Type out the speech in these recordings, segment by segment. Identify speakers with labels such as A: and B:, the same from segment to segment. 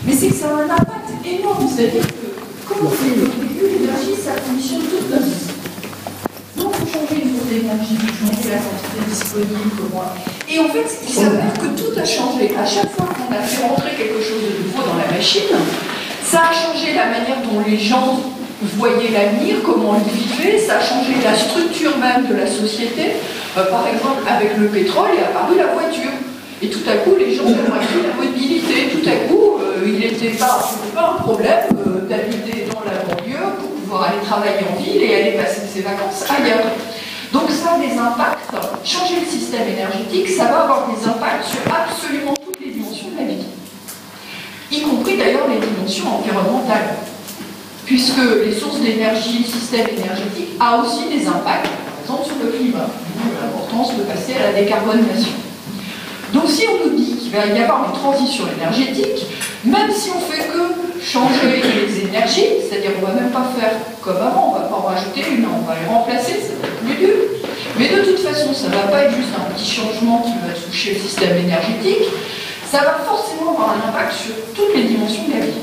A: Mais c'est que ça a un impact énorme, c'est-à-dire que, comme on dit au début, l'énergie, ça conditionne toute notre vie. Donc, il faut changer les sources d'énergie, changer la quantité disponible, comment. Et en fait, il s'avère que tout a changé. À chaque fois qu'on a fait rentrer quelque chose de nouveau dans la machine, ça a changé la manière dont les gens voyaient l'avenir, comment ils vivaient, ça a changé la structure même de la société. Par exemple, avec le pétrole est apparue la voiture. Et tout à coup, les gens ont pris la mobilité. Tout à coup, il n'était pas un problème d'habiter dans la banlieue pour pouvoir aller travailler en ville et aller passer ses vacances ailleurs. Donc ça a des impacts. Changer le système énergétique, ça va avoir des impacts sur absolument toutes les dimensions de la vie. Y compris d'ailleurs les dimensions environnementales. Puisque les sources d'énergie, le système énergétique a aussi des impacts, par exemple sur le climat, l'importance de passer à la décarbonisation. Donc si on nous dit qu'il va y avoir une transition énergétique, même si on fait que changer les énergies, c'est-à-dire on ne va même pas faire comme avant, on ne va pas en rajouter une, on va les remplacer, ça va être plus dur. Mais de toute façon, ça ne va pas être juste un petit changement qui va toucher le système énergétique, ça va forcément avoir un impact sur toutes les dimensions de la vie.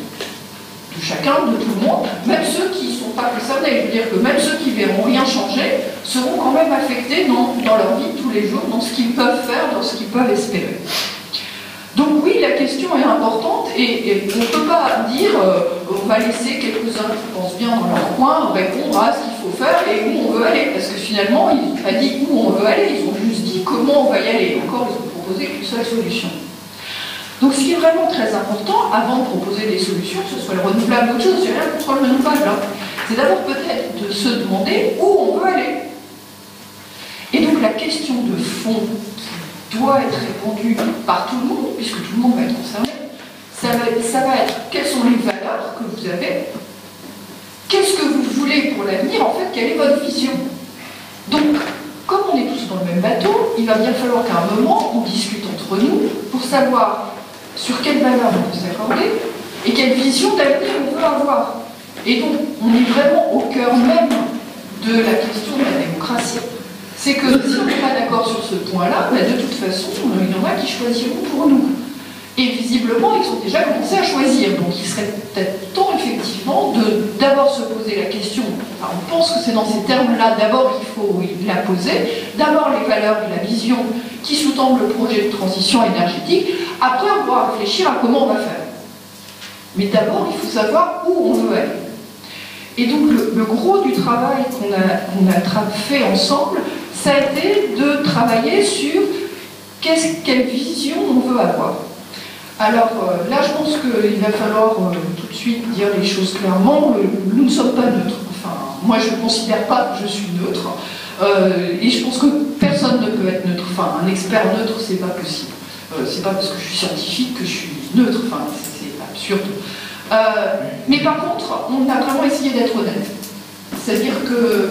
A: De chacun, de tout le monde, même ceux qui ne sont pas concernés. Je veux dire que même ceux qui ne verront rien changer seront quand même affectés dans leur vie de tous les jours, dans ce qu'ils peuvent faire, dans ce qu'ils peuvent espérer. Donc oui, la question est importante et on ne peut pas dire on va laisser quelques-uns qui pensent bien dans leur coin répondre à ce qu'il faut faire et où on veut aller. Parce que finalement, ils n'ont pas dit où on veut aller, ils ont juste dit comment on va y aller. Encore, ils ont proposé qu'une seule solution. Donc ce qui est vraiment très important, avant de proposer des solutions, que ce soit le renouvelable ou autre chose, j'ai rien contre le renouvelable, hein, c'est d'abord peut-être de se demander où on veut aller. Et donc la question de fond qui doit être répondue par tout le monde, puisque tout le monde va être concerné, ça va être quelles sont les valeurs que vous avez, qu'est-ce que vous voulez pour l'avenir, en fait, quelle est votre vision. Donc, comme on est tous dans le même bateau, il va bien falloir qu'à un moment, on discute entre nous pour savoir sur quelle valeur on peut s'accorder et quelle vision d'avenir on veut avoir. Et donc, on est vraiment au cœur même de la question de la démocratie. C'est que si on n'est pas d'accord sur ce point-là, bah de toute façon, il y en a qui choisiront pour nous. Et visiblement, ils ont déjà commencé à choisir. Donc, il serait peut-être temps, effectivement, de d'abord se poser la question. Enfin, on pense que c'est dans ces termes-là, d'abord, qu'il faut la poser. D'abord, les valeurs et la vision qui sous-tendent le projet de transition énergétique. Après, on pourra réfléchir à comment on va faire. Mais d'abord, il faut savoir où on veut aller. Et donc, le gros du travail qu'on a fait ensemble, ça a été de travailler sur quelle vision on veut avoir. Alors là, je pense qu'il va falloir tout de suite dire les choses clairement. Nous ne sommes pas neutres. Enfin, moi, je ne considère pas que je suis neutre. Et je pense que personne ne peut être neutre. Enfin, un expert neutre, c'est pas possible. C'est pas parce que je suis scientifique que je suis neutre. Enfin, c'est absurde. Mais par contre, on a vraiment essayé d'être honnête. C'est-à-dire que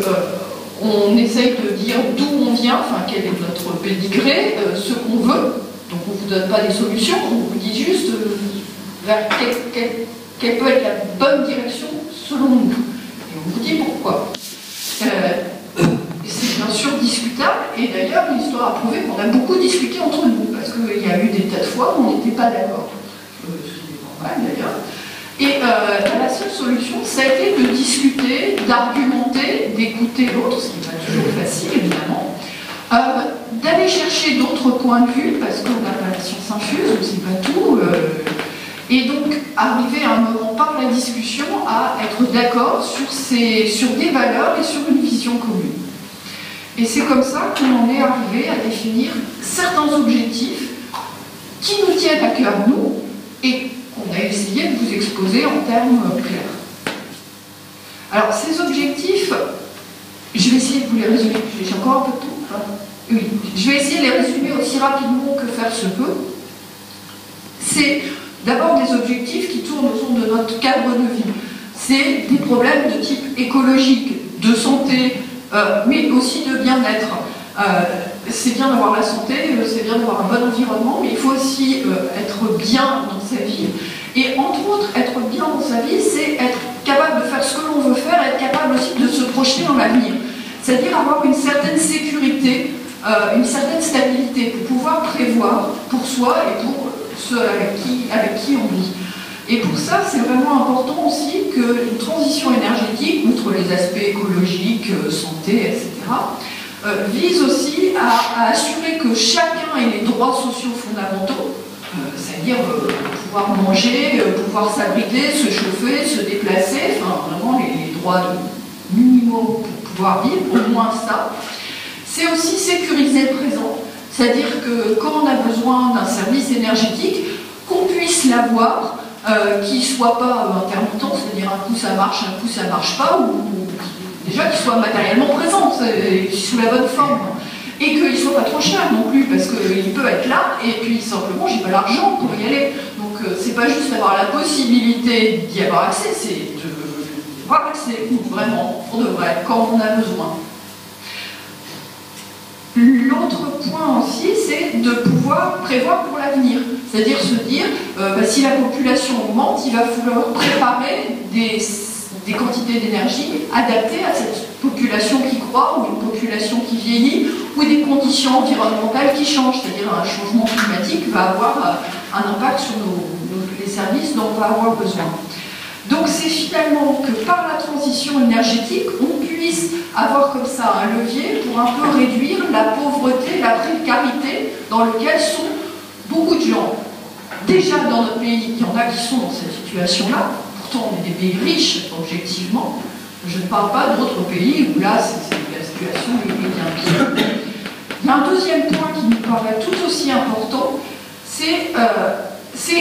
A: on essaye de dire d'où on vient, enfin, quel est notre pédigré, ce qu'on veut. Donc on ne vous donne pas des solutions, on vous dit juste vers quelle peut être la bonne direction selon nous. Et on vous dit pourquoi. C'est bien sûr discutable, et d'ailleurs l'histoire a prouvé qu'on a beaucoup discuté entre nous, parce qu'il y a eu des tas de fois où on n'était pas d'accord. C'est normal d'ailleurs. Et la seule solution, ça a été de discuter, d'argumenter, d'écouter l'autre, ce qui n'est pas toujours facile évidemment. D'aller chercher d'autres points de vue, parce qu'on n'a pas la science infuse, on ne sait pas tout, et donc arriver à un moment par la discussion à être d'accord sur des valeurs et sur une vision commune. Et c'est comme ça qu'on en est arrivé à définir certains objectifs qui nous tiennent à cœur, nous, et qu'on a essayé de vous exposer en termes clairs. Alors ces objectifs, je vais essayer de vous les résumer, j'ai encore un peu de temps. Oui, je vais essayer de les résumer aussi rapidement que faire se peut. C'est d'abord des objectifs qui tournent autour de notre cadre de vie. C'est des problèmes de type écologique, de santé, mais aussi de bien-être. C'est bien d'avoir la santé, c'est bien d'avoir un bon environnement, mais il faut aussi être bien dans sa vie. Et entre autres, être bien dans sa vie, c'est être capable de faire ce que l'on veut faire, être capable aussi de se projeter dans l'avenir. C'est-à-dire avoir une certaine sécurité, une certaine stabilité pour pouvoir prévoir pour soi et pour ceux avec qui on vit. Et pour ça, c'est vraiment important aussi qu'une transition énergétique, outre les aspects écologiques, santé, etc., vise aussi à assurer que chacun ait les droits sociaux fondamentaux, c'est-à-dire pouvoir manger, pouvoir s'abriter, se chauffer, se déplacer, enfin vraiment les droits minimaux pour pouvoir vivre, au moins ça. C'est aussi sécuriser le présent, c'est-à-dire que quand on a besoin d'un service énergétique, qu'on puisse l'avoir, qu'il ne soit pas intermittent, c'est-à-dire un coup ça marche, un coup ça ne marche pas, ou déjà qu'il soit matériellement présent, sous la bonne forme, et qu'il ne soit pas trop cher non plus, parce qu'il peut être là, et puis simplement j'ai pas l'argent pour y aller. Donc c'est pas juste d'avoir la possibilité d'y avoir accès, c'est de avoir accès, vraiment, pour de vrai, quand on a besoin. L'autre point aussi, c'est de pouvoir prévoir pour l'avenir. C'est-à-dire se dire, si la population augmente, il va falloir préparer des quantités d'énergie adaptées à cette population qui croît, ou une population qui vieillit, ou des conditions environnementales qui changent. C'est-à-dire un changement climatique va avoir un impact sur les services dont on va avoir besoin. Donc c'est finalement que par la transition énergétique, on puisse avoir comme ça un levier pour un peu réduire la pauvreté, la précarité dans laquelle sont beaucoup de gens. Déjà dans notre pays, il y en a qui sont dans cette situation-là, pourtant on est des pays riches, objectivement. Je ne parle pas d'autres pays où là, c'est la situation est bien pire. Il y a un deuxième point qui nous paraît tout aussi important, c'est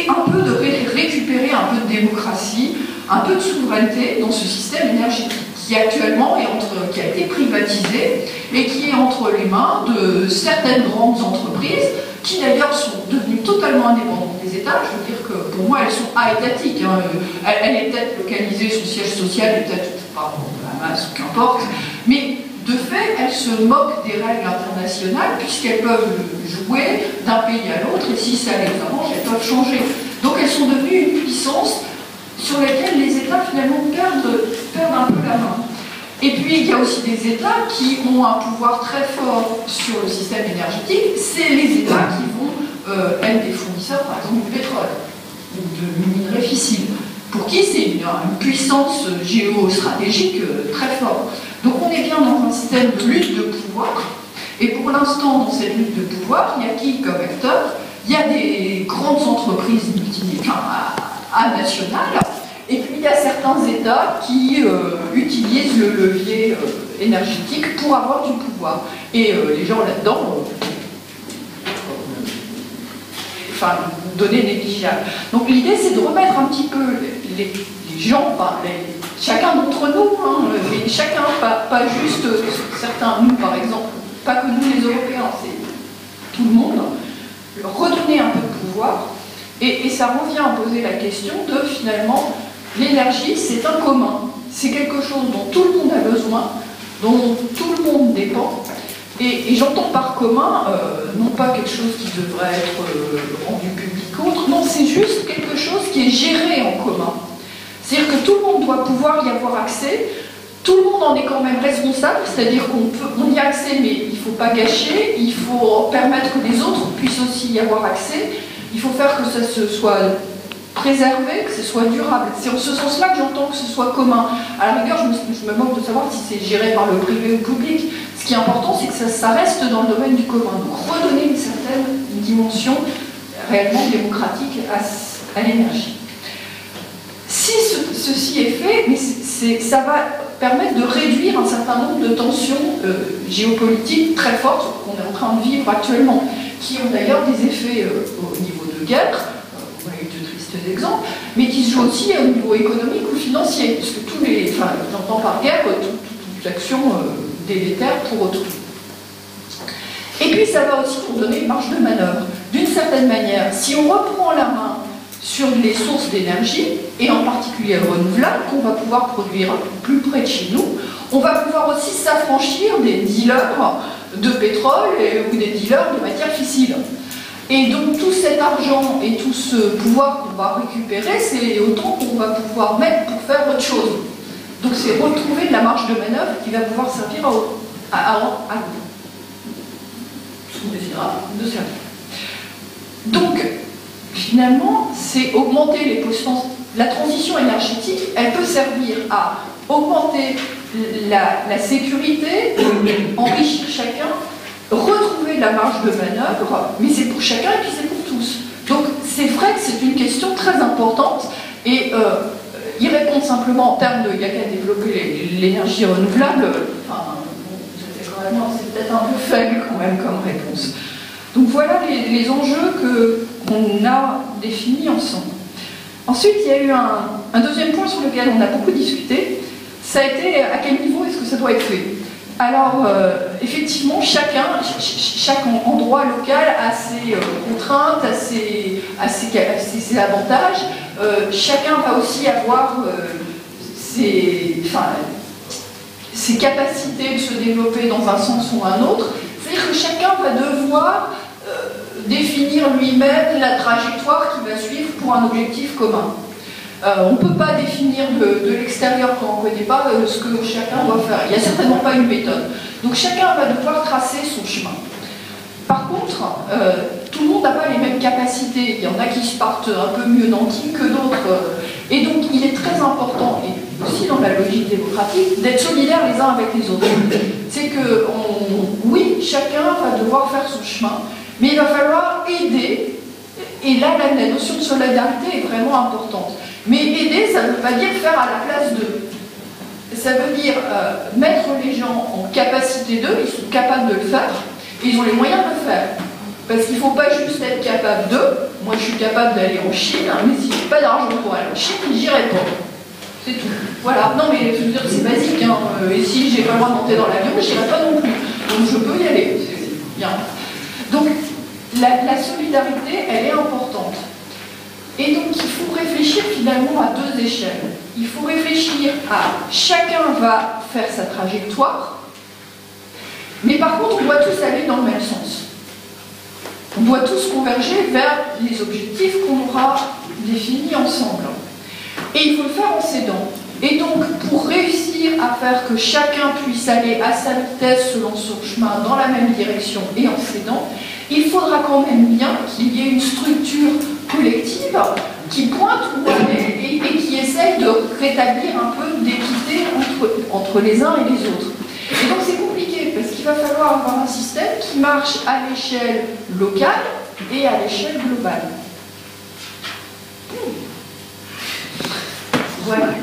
A: un peu de récupérer un peu de démocratie, un peu de souveraineté dans ce système énergétique qui actuellement qui a été privatisé et qui est entre les mains de certaines grandes entreprises qui d'ailleurs sont devenues totalement indépendantes des États. Je veux dire que pour moi elles sont étatiques. Hein. Elle est peut-être localisée, son siège social est peut-être pas la masse, qu'importe, mais de fait elles se moquent des règles internationales puisqu'elles peuvent jouer d'un pays à l'autre et si ça les arrange, elles peuvent changer. Donc elles sont devenues une puissance sur laquelle les États finalement perdent un peu la main. Et puis il y a aussi des États qui ont un pouvoir très fort sur le système énergétique, c'est les États qui vont être des fournisseurs par exemple du pétrole ou de minerais fissiles, pour qui c'est une puissance géostratégique très forte. Donc on est bien dans un système de lutte de pouvoir, et pour l'instant dans cette lutte de pouvoir, il y a qui comme acteur? Il y a des grandes entreprises nationales, et puis il y a certains États qui utilisent le levier énergétique pour avoir du pouvoir. Et les gens là-dedans, données négligeables. Donc l'idée c'est de remettre un petit peu les gens, chacun d'entre nous, chacun, pas juste certains, nous par exemple, pas que nous les Européens, c'est tout le monde, redonner un peu de pouvoir. Et ça revient à poser la question de, finalement, l'énergie, c'est un commun. C'est quelque chose dont tout le monde a besoin, dont tout le monde dépend. Et j'entends par commun, non pas quelque chose qui devrait être rendu public ou autre, non, c'est juste quelque chose qui est géré en commun. C'est-à-dire que tout le monde doit pouvoir y avoir accès, tout le monde en est quand même responsable, c'est-à-dire qu'on y a accès, mais il ne faut pas gâcher, il faut permettre que les autres puissent aussi y avoir accès. Il faut faire que ça se soit préservé, que ce soit durable. C'est en ce sens-là que j'entends que ce soit commun. À la rigueur, je me moque de savoir si c'est géré par le privé ou le public. Ce qui est important, c'est que ça reste dans le domaine du commun. Donc redonner une certaine dimension réellement démocratique à l'énergie. Si ceci est fait, mais ça va permettre de réduire un certain nombre de tensions géopolitiques très fortes qu'on est en train de vivre actuellement, qui ont d'ailleurs des effets au niveau de guerre, on a eu de tristes exemples, mais qui se jouent aussi au niveau économique ou financier, parce que j'entends par guerre toute action délétère pour autrui. Et puis ça va aussi nous donner une marge de manœuvre. D'une certaine manière, si on reprend la main sur les sources d'énergie, et en particulier renouvelables, qu'on va pouvoir produire plus près de chez nous, on va pouvoir aussi s'affranchir des dealers de pétrole ou des dealers de matières fissiles. Et donc tout cet argent et tout ce pouvoir qu'on va récupérer, c'est autant qu'on va pouvoir mettre pour faire autre chose. Donc c'est retrouver de la marge de manœuvre qui va pouvoir servir à ce qu'on décidera de servir. Donc, finalement, c'est augmenter les puissances. La transition énergétique, elle peut servir à augmenter la sécurité, enrichir chacun, retrouver de la marge de manœuvre, mais c'est pour chacun et puis c'est pour tous. Donc c'est vrai que c'est une question très importante et y répondre simplement en termes de il n'y a qu'à développer l'énergie renouvelable, enfin, c'est peut-être un peu faible quand même comme réponse. Donc voilà les enjeux qu'on a définis ensemble. Ensuite, il y a eu un deuxième point sur lequel on a beaucoup discuté, ça a été à quel niveau est-ce que ça doit être fait. Alors, effectivement, chaque endroit local a ses contraintes, a ses avantages. Chacun va aussi avoir ses capacités de se développer dans un sens ou un autre. C'est-à-dire que chacun va devoir définir lui-même la trajectoire qu'il va suivre pour un objectif commun. On ne peut pas définir de l'extérieur quand on ne connaît pas ce que chacun doit faire. Il n'y a certainement pas une méthode. Donc chacun va devoir tracer son chemin. Par contre, tout le monde n'a pas les mêmes capacités. Il y en a qui se partent un peu mieux nantis que d'autres. Et donc il est très important, et aussi dans la logique démocratique, d'être solidaires les uns avec les autres. C'est que, oui, chacun va devoir faire son chemin, mais il va falloir aider. Et là, la notion de solidarité est vraiment importante. Mais aider, ça ne veut pas dire faire à la place d'eux. Ça veut dire mettre les gens en capacité d'eux, ils sont capables de le faire, et ils ont les moyens de le faire. Parce qu'il ne faut pas juste être capable d'eux. Moi, je suis capable d'aller en Chine, hein, mais si je n'ai pas d'argent pour aller en Chine, j'irai pas. C'est tout. Voilà. Non, mais je veux dire, c'est basique. Hein. Et si j'ai pas le droit de monter dans l'avion, je n'irai pas non plus. Donc, je peux y aller. C'est bien. Donc, la solidarité, elle est importante. Et donc, il faut réfléchir finalement à deux échelles. Il faut réfléchir à chacun va faire sa trajectoire, mais par contre, on doit tous aller dans le même sens. On doit tous converger vers les objectifs qu'on aura définis ensemble. Et il faut le faire en s'aidant. Et donc, pour réussir à faire que chacun puisse aller à sa vitesse selon son chemin dans la même direction et en s'aidant, il faudra quand même bien qu'il y ait une structure collective qui pointe où aller et qui essaye de rétablir un peu d'équité entre les uns et les autres. Et donc c'est compliqué parce qu'il va falloir avoir un système qui marche à l'échelle locale et à l'échelle globale. Voilà.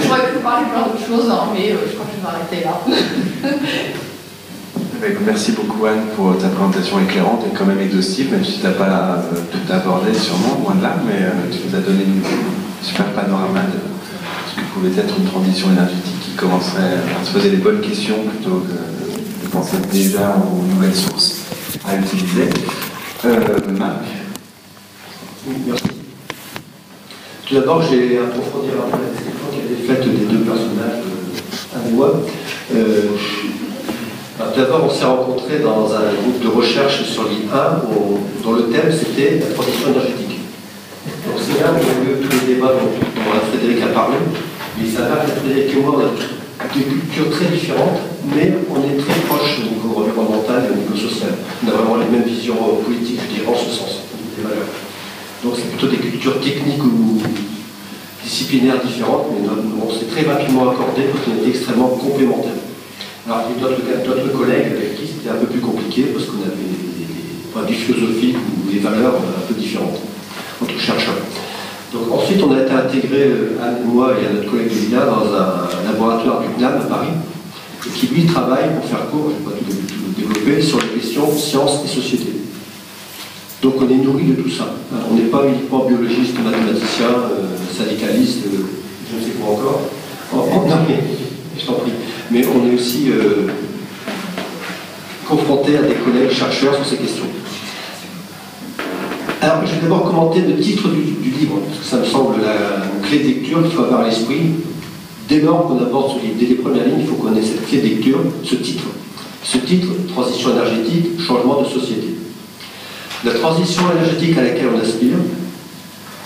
A: J'aurais pu parler plein d'autres choses, hein, mais je crois que je vais m'arrêter là.
B: Merci beaucoup Anne pour ta présentation éclairante et quand même exhaustive, même si tu n'as pas tout abordé sûrement, loin de là, mais tu nous as donné une super panorama de ce que pouvait être une transition énergétique qui commencerait à se poser les bonnes questions plutôt que de penser déjà aux nouvelles sources à utiliser. Marc.
C: Merci. Tout d'abord, j'ai approfondi un peu la description qui a été faite des deux personnages à moi. Tout d'abord, on s'est rencontrés dans un groupe de recherche sur l'île 1 dont le thème c'était la transition énergétique. Donc c'est là où il y a eu tous les débats dont Frédéric a parlé. Mais il s'avère que Frédéric et moi, on a des cultures très différentes, mais on est très proches au niveau environnemental et au niveau social. On a vraiment les mêmes visions politiques, je dirais, en ce sens, des valeurs. Donc c'est plutôt des cultures techniques ou disciplinaires différentes, mais on s'est très rapidement accordé parce qu'on était extrêmement complémentaires. Alors il y a d'autres collègues avec qui c'était un peu plus compliqué parce qu'on avait des points de vue philosophiques ou des valeurs un peu différentes entre chercheurs. Donc ensuite on a été intégré, Anne et moi et un autre collègue de l'IA, dans un laboratoire du CNAM à Paris, et qui lui travaille, pour faire court, je ne vais pas tout développer, sur les questions sciences et société. Donc on est nourri de tout ça. On n'est pas uniquement biologiste, mathématicien, syndicaliste, je ne sais pas encore. Non mais, je t'en prie. Mais on est aussi confronté à des collègues chercheurs sur ces questions. Alors, je vais d'abord commenter le titre du livre, parce que ça me semble la clé de lecture qu'il faut avoir à l'esprit. Dès lors qu'on aborde ce livre, dès les premières lignes, il faut qu'on ait cette clé de lecture, ce titre. Ce titre, transition énergétique, changement de société. La transition énergétique à laquelle on aspire,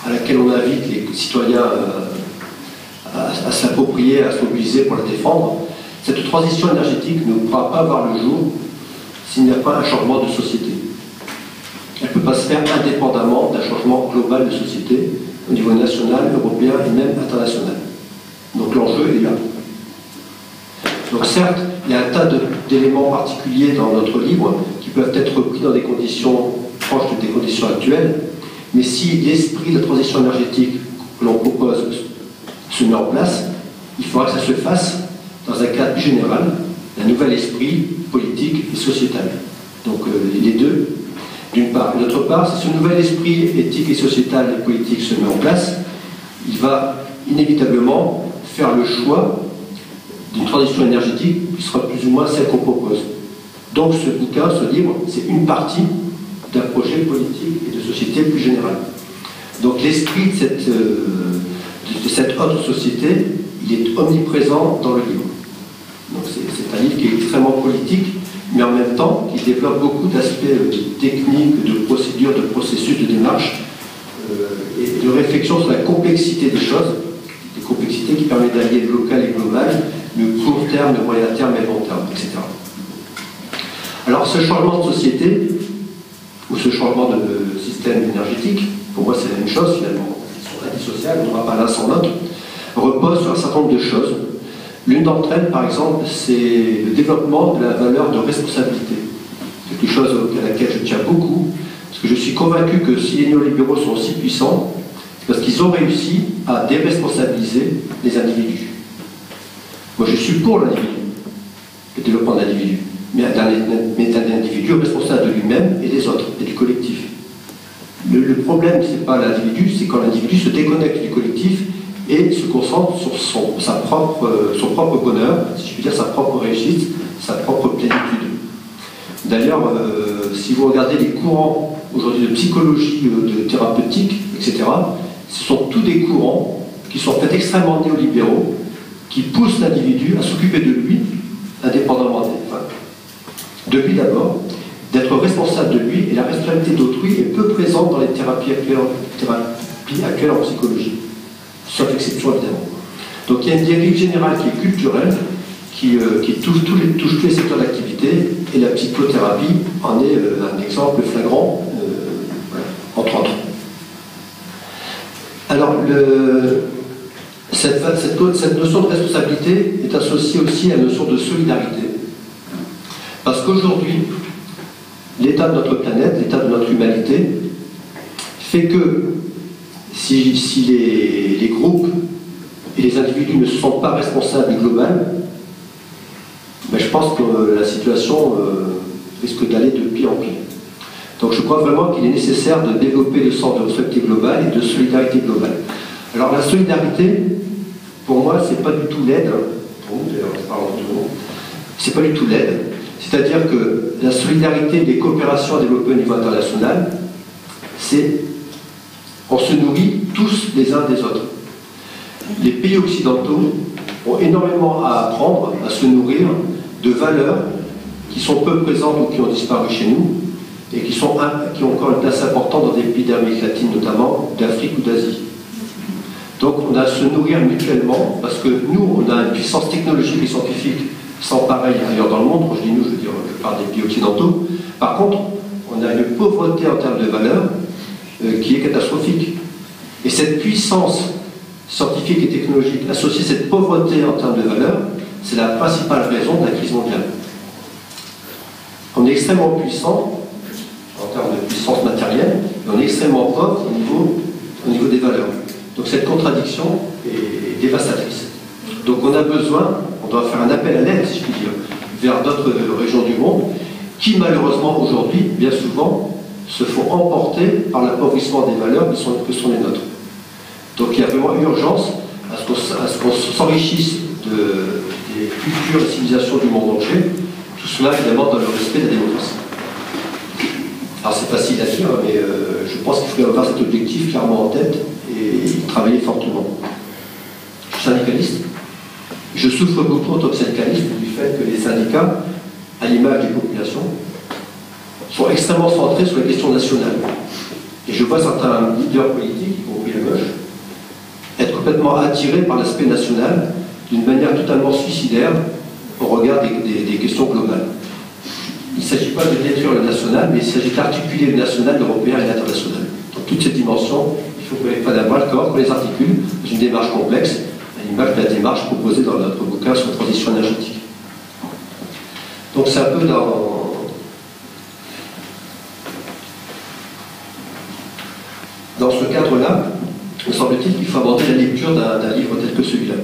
C: à laquelle on invite les citoyens à s'approprier, à se mobiliser pour la défendre, cette transition énergétique ne pourra pas voir le jour s'il n'y a pas un changement de société. Elle ne peut doit se faire indépendamment d'un changement global de société au niveau national, européen et même international. Donc l'enjeu est là. Donc certes, il y a un tas d'éléments particuliers dans notre livre qui peuvent être repris dans des conditions proches des conditions actuelles, mais si l'esprit de la transition énergétique que l'on propose se met en place, il faudra que ça se fasse dans un cadre plus général, d'un nouvel esprit politique et sociétal. Donc les deux, d'une part. D'autre part, si ce nouvel esprit éthique et sociétal et politique se met en place, il va inévitablement faire le choix d'une transition énergétique qui sera plus ou moins celle qu'on propose. Donc ce bouquin, ce livre, c'est une partie d'un projet politique et de société plus général. Donc l'esprit de cette autre société, il est omniprésent dans le livre. Donc c'est un livre qui est extrêmement politique, mais en même temps qui développe beaucoup d'aspects techniques, de procédures, de processus, de démarches et de réflexion sur la complexité des choses, des complexités qui permettent d'allier le local et global, le court terme, le moyen terme et le long terme, etc. Alors ce changement de société, ou ce changement de système énergétique, pour moi c'est la même chose finalement, ils sont indissociables, on ne va pas l'un sans l'autre, repose sur un certain nombre de choses. L'une d'entre elles, par exemple, c'est le développement de la valeur de responsabilité. Quelque chose à laquelle je tiens beaucoup, parce que je suis convaincu que si les néolibéraux sont aussi puissants, c'est parce qu'ils ont réussi à déresponsabiliser les individus. Moi, je suis pour l'individu, le développement de l'individu, mais d'un individu responsable de lui-même et des autres, et du collectif. Le problème, ce n'est pas l'individu, c'est quand l'individu se déconnecte du collectif et se concentre sur son propre bonheur, si je puis dire, sa propre réussite, sa propre plénitude. D'ailleurs, si vous regardez les courants aujourd'hui de psychologie, de thérapeutique, etc., ce sont tous des courants qui sont en fait extrêmement néolibéraux, qui poussent l'individu à s'occuper de lui, indépendamment de lui d'abord, d'être responsable de lui, et la responsabilité d'autrui est peu présente dans les thérapies actuelles en psychologie. Sauf exception évidemment. Donc il y a une dérive générale qui est culturelle, qui touche tous les secteurs d'activité, et la psychothérapie en est un exemple flagrant, entre autres. Alors, cette notion de responsabilité est associée aussi à la notion de solidarité. Parce qu'aujourd'hui, l'état de notre planète, l'état de notre humanité, fait que si les groupes et les individus ne sont pas responsables du global, ben je pense que la situation risque d'aller de pire en pire. Donc je crois vraiment qu'il est nécessaire de développer le sens de responsabilité globale et de solidarité globale. Alors la solidarité, pour moi, c'est pas du tout l'aide, c'est pas du tout l'aide. C'est-à-dire que la solidarité et les coopérations à développer au niveau international, c'est on se nourrit tous les uns des autres. Les pays occidentaux ont énormément à apprendre à se nourrir de valeurs qui sont peu présentes ou qui ont disparu chez nous et qui ont encore une place importante dans des pays d'Amérique latine notamment, d'Afrique ou d'Asie. Donc on a à se nourrir mutuellement parce que nous, on a une puissance technologique et scientifique sans pareil ailleurs dans le monde. Quand je dis nous, je veux dire je parle des pays occidentaux. Par contre, on a une pauvreté en termes de valeurs qui est catastrophique. Et cette puissance scientifique et technologique associée à cette pauvreté en termes de valeurs, c'est la principale raison de la crise mondiale. On est extrêmement puissant en termes de puissance matérielle, mais on est extrêmement pauvre au niveau des valeurs. Donc cette contradiction est dévastatrice. Donc on a besoin, on doit faire un appel à l'aide, si je puis dire, vers d'autres régions du monde, qui malheureusement aujourd'hui, bien souvent, se font emporter par l'appauvrissement des valeurs que sont les nôtres. Donc il y a vraiment urgence à ce qu'on s'enrichisse des cultures et civilisations du monde entier, tout cela évidemment dans le respect de la démocratie. Alors c'est facile à dire, mais je pense qu'il faut avoir cet objectif clairement en tête et y travailler fortement. Je suis syndicaliste. Je souffre beaucoup en tant que syndicaliste du fait que les syndicats, à l'image des populations, sont extrêmement centrés sur les questions nationales. Et je vois certains leaders politiques, y compris la gauche, être complètement attirés par l'aspect national d'une manière totalement suicidaire au regard des questions globales. Il s'agit pas de détruire le national, mais il s'agit d'articuler le national, l'européen et l'international. Donc toutes ces dimensions, il faut qu'on les prenne à bras le corps, qu'on les articule dans une démarche complexe, à l'image de la démarche proposée dans notre bouquin sur la transition énergétique. Donc c'est un peu dans ce cadre-là, me semble-t-il qu'il faut aborder la lecture d'un livre tel que celui-là.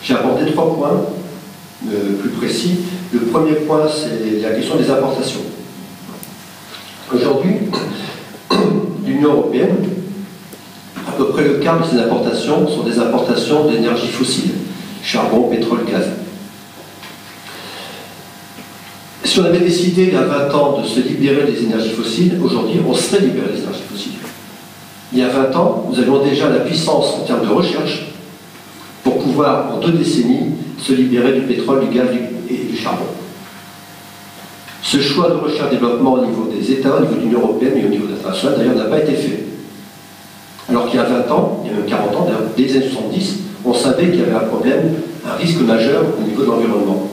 C: J'ai abordé 3 points plus précis. Le premier point, c'est la question des importations. Aujourd'hui, l'Union européenne, à peu près le quart de ses importations sont des importations d'énergie fossile, charbon, pétrole, gaz. Si on avait décidé il y a 20 ans de se libérer des énergies fossiles, aujourd'hui on serait libéré des énergies fossiles. Il y a 20 ans, nous avions déjà la puissance en termes de recherche pour pouvoir, en 2 décennies, se libérer du pétrole, du gaz et du charbon. Ce choix de recherche-développement au niveau des États, au niveau de l'Union européenne et au niveau international, d'ailleurs, n'a pas été fait. Alors qu'il y a 20 ans, il y a même 40 ans, d'ailleurs, dès les années 70, on savait qu'il y avait un problème, un risque majeur au niveau de l'environnement.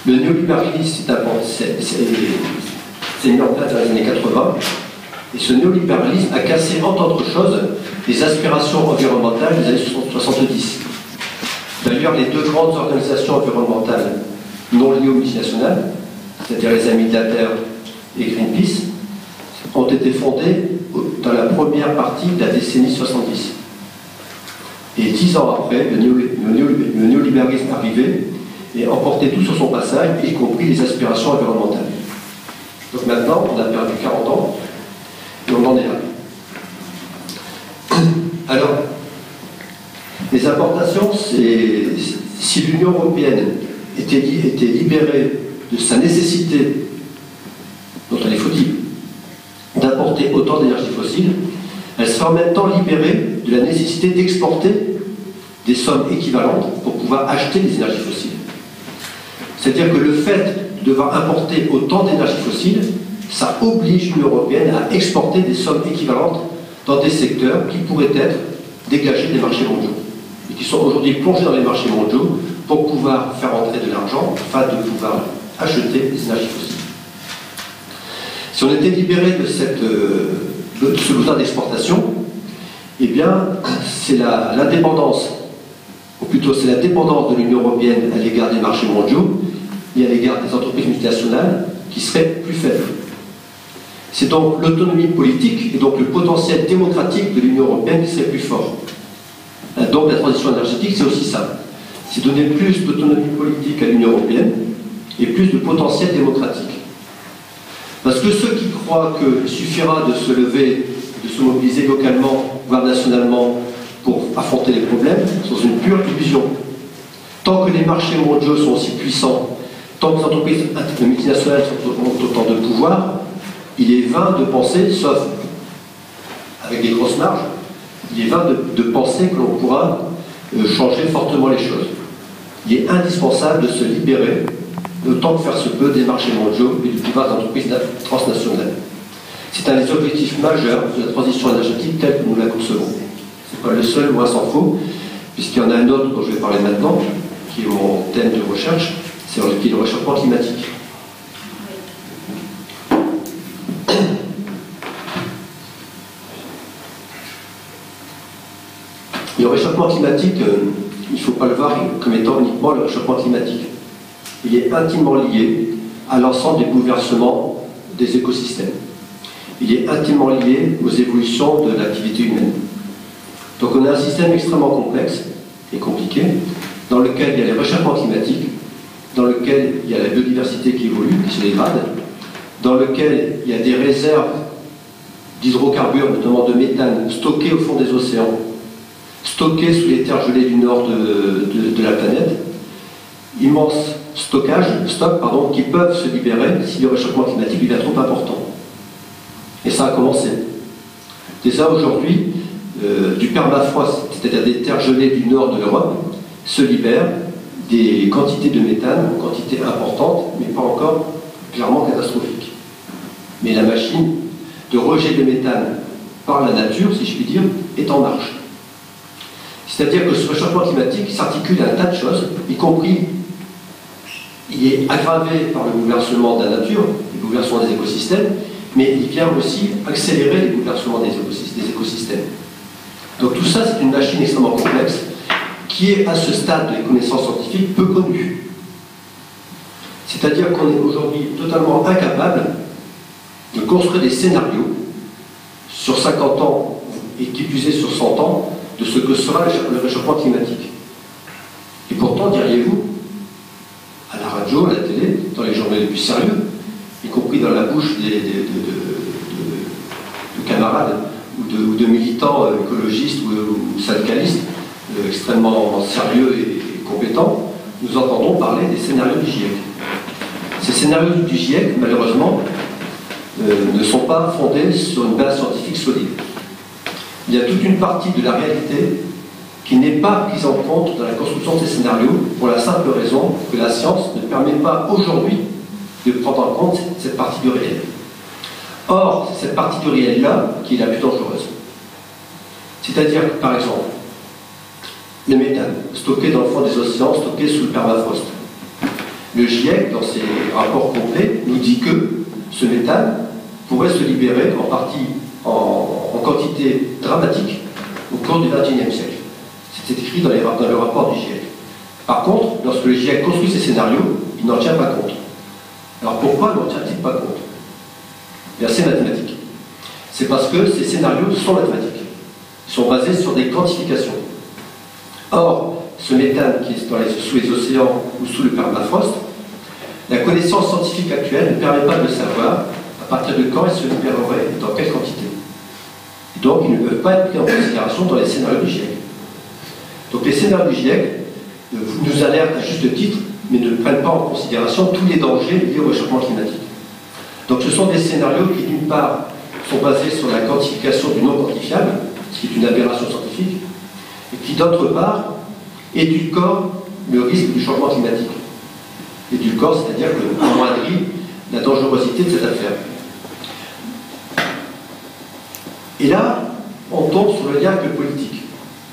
C: Le néolibéralisme s'est mis en place dans les années 80, et ce néolibéralisme a cassé, entre autres choses, les aspirations environnementales des années 70. D'ailleurs, les 2 grandes organisations environnementales non liées aux multinationales, c'est-à-dire les Amis de la Terre et Greenpeace, ont été fondées dans la première partie de la décennie 70. Et 10 ans après, le néolibéralisme est arrivé et emporté tout sur son passage, y compris les aspirations environnementales. Donc maintenant, on a perdu 40 ans et on en est là. Alors, les importations, si l'Union européenne était libérée de sa nécessité, dont elle est fautive, d'importer autant d'énergie fossile, elle sera en même temps libérée de la nécessité d'exporter des sommes équivalentes pour pouvoir acheter des énergies fossiles. C'est-à-dire que le fait de devoir importer autant d'énergie fossile, ça oblige l'Union européenne à exporter des sommes équivalentes dans des secteurs qui pourraient être dégagés des marchés mondiaux et qui sont aujourd'hui plongés dans les marchés mondiaux pour pouvoir faire entrer de l'argent afin de pouvoir acheter des énergies fossiles. Si on était libéré de ce besoin d'exportation, eh bien, c'est l'indépendance, ou plutôt c'est la dépendance de l'Union européenne à l'égard des marchés mondiaux et à l'égard des entreprises multinationales qui serait plus faible. C'est donc l'autonomie politique et donc le potentiel démocratique de l'Union européenne qui serait plus fort. Donc la transition énergétique, c'est aussi ça. C'est donner plus d'autonomie politique à l'Union européenne et plus de potentiel démocratique. Parce que ceux qui croient qu'il suffira de se lever, de se mobiliser localement, voire nationalement, pour affronter les problèmes, sont une pure illusion. Tant que les marchés mondiaux sont aussi puissants, tant que les entreprises multinationales ont autant de pouvoir, il est vain de penser, sauf avec des grosses marges, il est vain de penser que l'on pourra changer fortement les choses. Il est indispensable de se libérer, autant que faire se peut, des marchés mondiaux et du pouvoir des entreprises transnationales. C'est un des objectifs majeurs de la transition énergétique telle que nous la concevons. Ce n'est pas le seul, loin s'en faut, puisqu'il y en a un autre dont je vais parler maintenant, qui est mon thème de recherche, c'est le réchauffement climatique. Le réchauffement climatique, il ne faut pas le voir comme étant uniquement le réchauffement climatique. Il est intimement lié à l'ensemble des bouleversements des écosystèmes. Il est intimement lié aux évolutions de l'activité humaine. Donc on a un système extrêmement complexe et compliqué, dans lequel il y a les réchauffements climatiques, dans lequel il y a la biodiversité qui évolue, qui se dégrade, dans lequel il y a des réserves d'hydrocarbures, notamment de méthane, stockées au fond des océans, stockées sous les terres gelées du nord de la planète, immenses stocks qui peuvent se libérer si le réchauffement climatique devient trop important. Et ça a commencé. Déjà aujourd'hui, du permafrost, c'est-à-dire des terres gelées du nord de l'Europe, se libèrent des quantités de méthane, quantités importantes, mais pas encore clairement catastrophiques. Mais la machine de rejet de méthane par la nature, si je puis dire, est en marche. C'est-à-dire que ce réchauffement climatique s'articule à un tas de choses, y compris, il est aggravé par le bouleversement de la nature, le bouleversement des écosystèmes, mais il vient aussi accélérer le bouleversement des écosystèmes. Donc tout ça, c'est une machine extrêmement complexe qui est, à ce stade des connaissances scientifiques, peu connue. C'est-à-dire qu'on est aujourd'hui totalement incapable de construire des scénarios sur 50 ans et qui plus est sur 100 ans de ce que sera le réchauffement climatique. Et pourtant, diriez-vous, à la radio, à la télé, dans les journaux les plus sérieux, y compris dans la bouche de camarades ou de militants écologistes ou syndicalistes extrêmement sérieux et compétents, nous entendons parler des scénarios du GIEC. Ces scénarios du GIEC, malheureusement, ne sont pas fondés sur une base scientifique solide. Il y a toute une partie de la réalité qui n'est pas prise en compte dans la construction de ces scénarios pour la simple raison que la science ne permet pas aujourd'hui de prendre en compte cette partie du réel. Or, c'est cette partie du réel-là qui est la plus dangereuse. C'est-à-dire, par exemple, le méthane, stocké dans le fond des océans, stocké sous le permafrost. Le GIEC, dans ses rapports complets, nous dit que ce méthane pourrait se libérer en partie en quantité dramatique au cours du XXIe siècle. C'était écrit dans le rapport du GIEC. Par contre, lorsque le GIEC construit ses scénarios, il n'en tient pas compte. Alors pourquoi n'en tient-il pas compte? Bien, c'est mathématique. C'est parce que ces scénarios sont mathématiques. Ils sont basés sur des quantifications. Or, ce méthane qui est sous les océans ou sous le permafrost, la connaissance scientifique actuelle ne permet pas de savoir à partir de quand il se libérerait et dans quelle quantité. Donc, ils ne peuvent pas être pris en considération dans les scénarios du GIEC. Donc, les scénarios du GIEC nous alertent à juste titre, mais ne prennent pas en considération tous les dangers liés au réchauffement climatique. Donc, ce sont des scénarios qui, d'une part, sont basés sur la quantification du non quantifiable, ce qui est une aberration scientifique, et qui, d'autre part, édulcorent le risque du changement climatique. Édulcorent, c'est-à-dire que amoindrit la dangerosité de cette affaire. Et là, on tombe sur le lien avec le politique.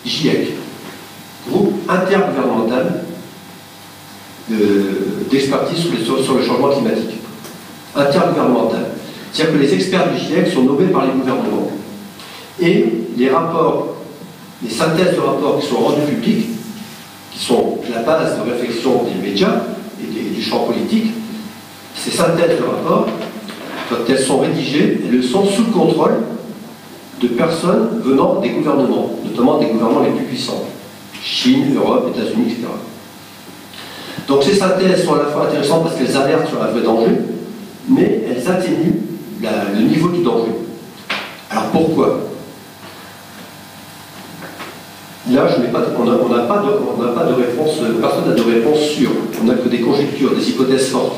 C: GIEC, groupe intergouvernemental d'expertise sur le changement climatique. Intergouvernemental. C'est-à-dire que les experts du GIEC sont nommés par les gouvernements. Et les rapports, les synthèses de rapports qui sont rendus publics, qui sont la base de réflexion des médias et du champ politique, ces synthèses de rapports, quand elles sont rédigées, elles le sont sous le contrôle de personnes venant des gouvernements, notamment des gouvernements les plus puissants. Chine, Europe, États-Unis, etc. Donc ces synthèses sont à la fois intéressantes parce qu'elles alertent sur un vrai danger, mais elles atténuent le niveau du danger. Alors pourquoi? Là, on n'a pas de réponse, personne n'a de réponse sûre. On n'a que des conjectures, des hypothèses fortes.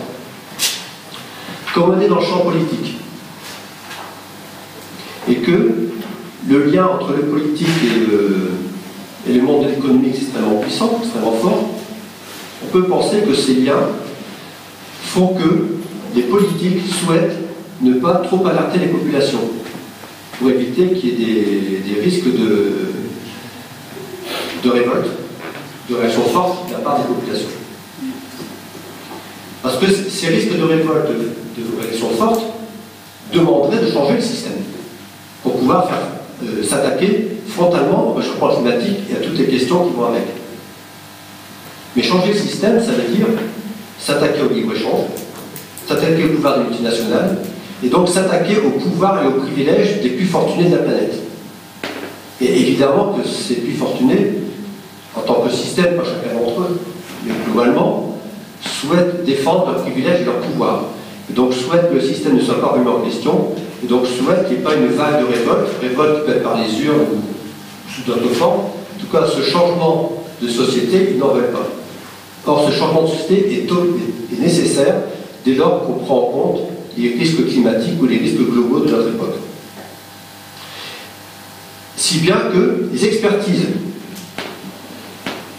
C: Comme on est dans le champ politique, et que le lien entre le politique et le monde économique est extrêmement puissant, extrêmement fort, on peut penser que ces liens font que les politiques souhaitent ne pas trop alerter les populations, pour éviter qu'il y ait des risques de révolte, de réaction forte de la part des populations. Parce que ces risques de révolte, de réaction forte, demanderaient de changer le système pour pouvoir s'attaquer frontalement au réchauffement climatique et à toutes les questions qui vont avec. Mais changer le système, ça veut dire s'attaquer au libre-échange, s'attaquer au pouvoir des multinationales, et donc s'attaquer au pouvoir et aux privilèges des plus fortunés de la planète. Et évidemment que ces plus fortunés, en tant que système, pas chacun d'entre eux, mais globalement, souhaitent défendre leurs privilèges et leurs pouvoirs. Et donc souhaitent que le système ne soit pas remis en question, et donc souhaitent qu'il n'y ait pas une vague de révolte qui peut être par les urnes ou sous d'autres formes. En tout cas, ce changement de société, ils n'en veulent pas. Or, ce changement de société est nécessaire dès lors qu'on prend en compte les risques climatiques ou les risques globaux de notre époque. Si bien que les expertises,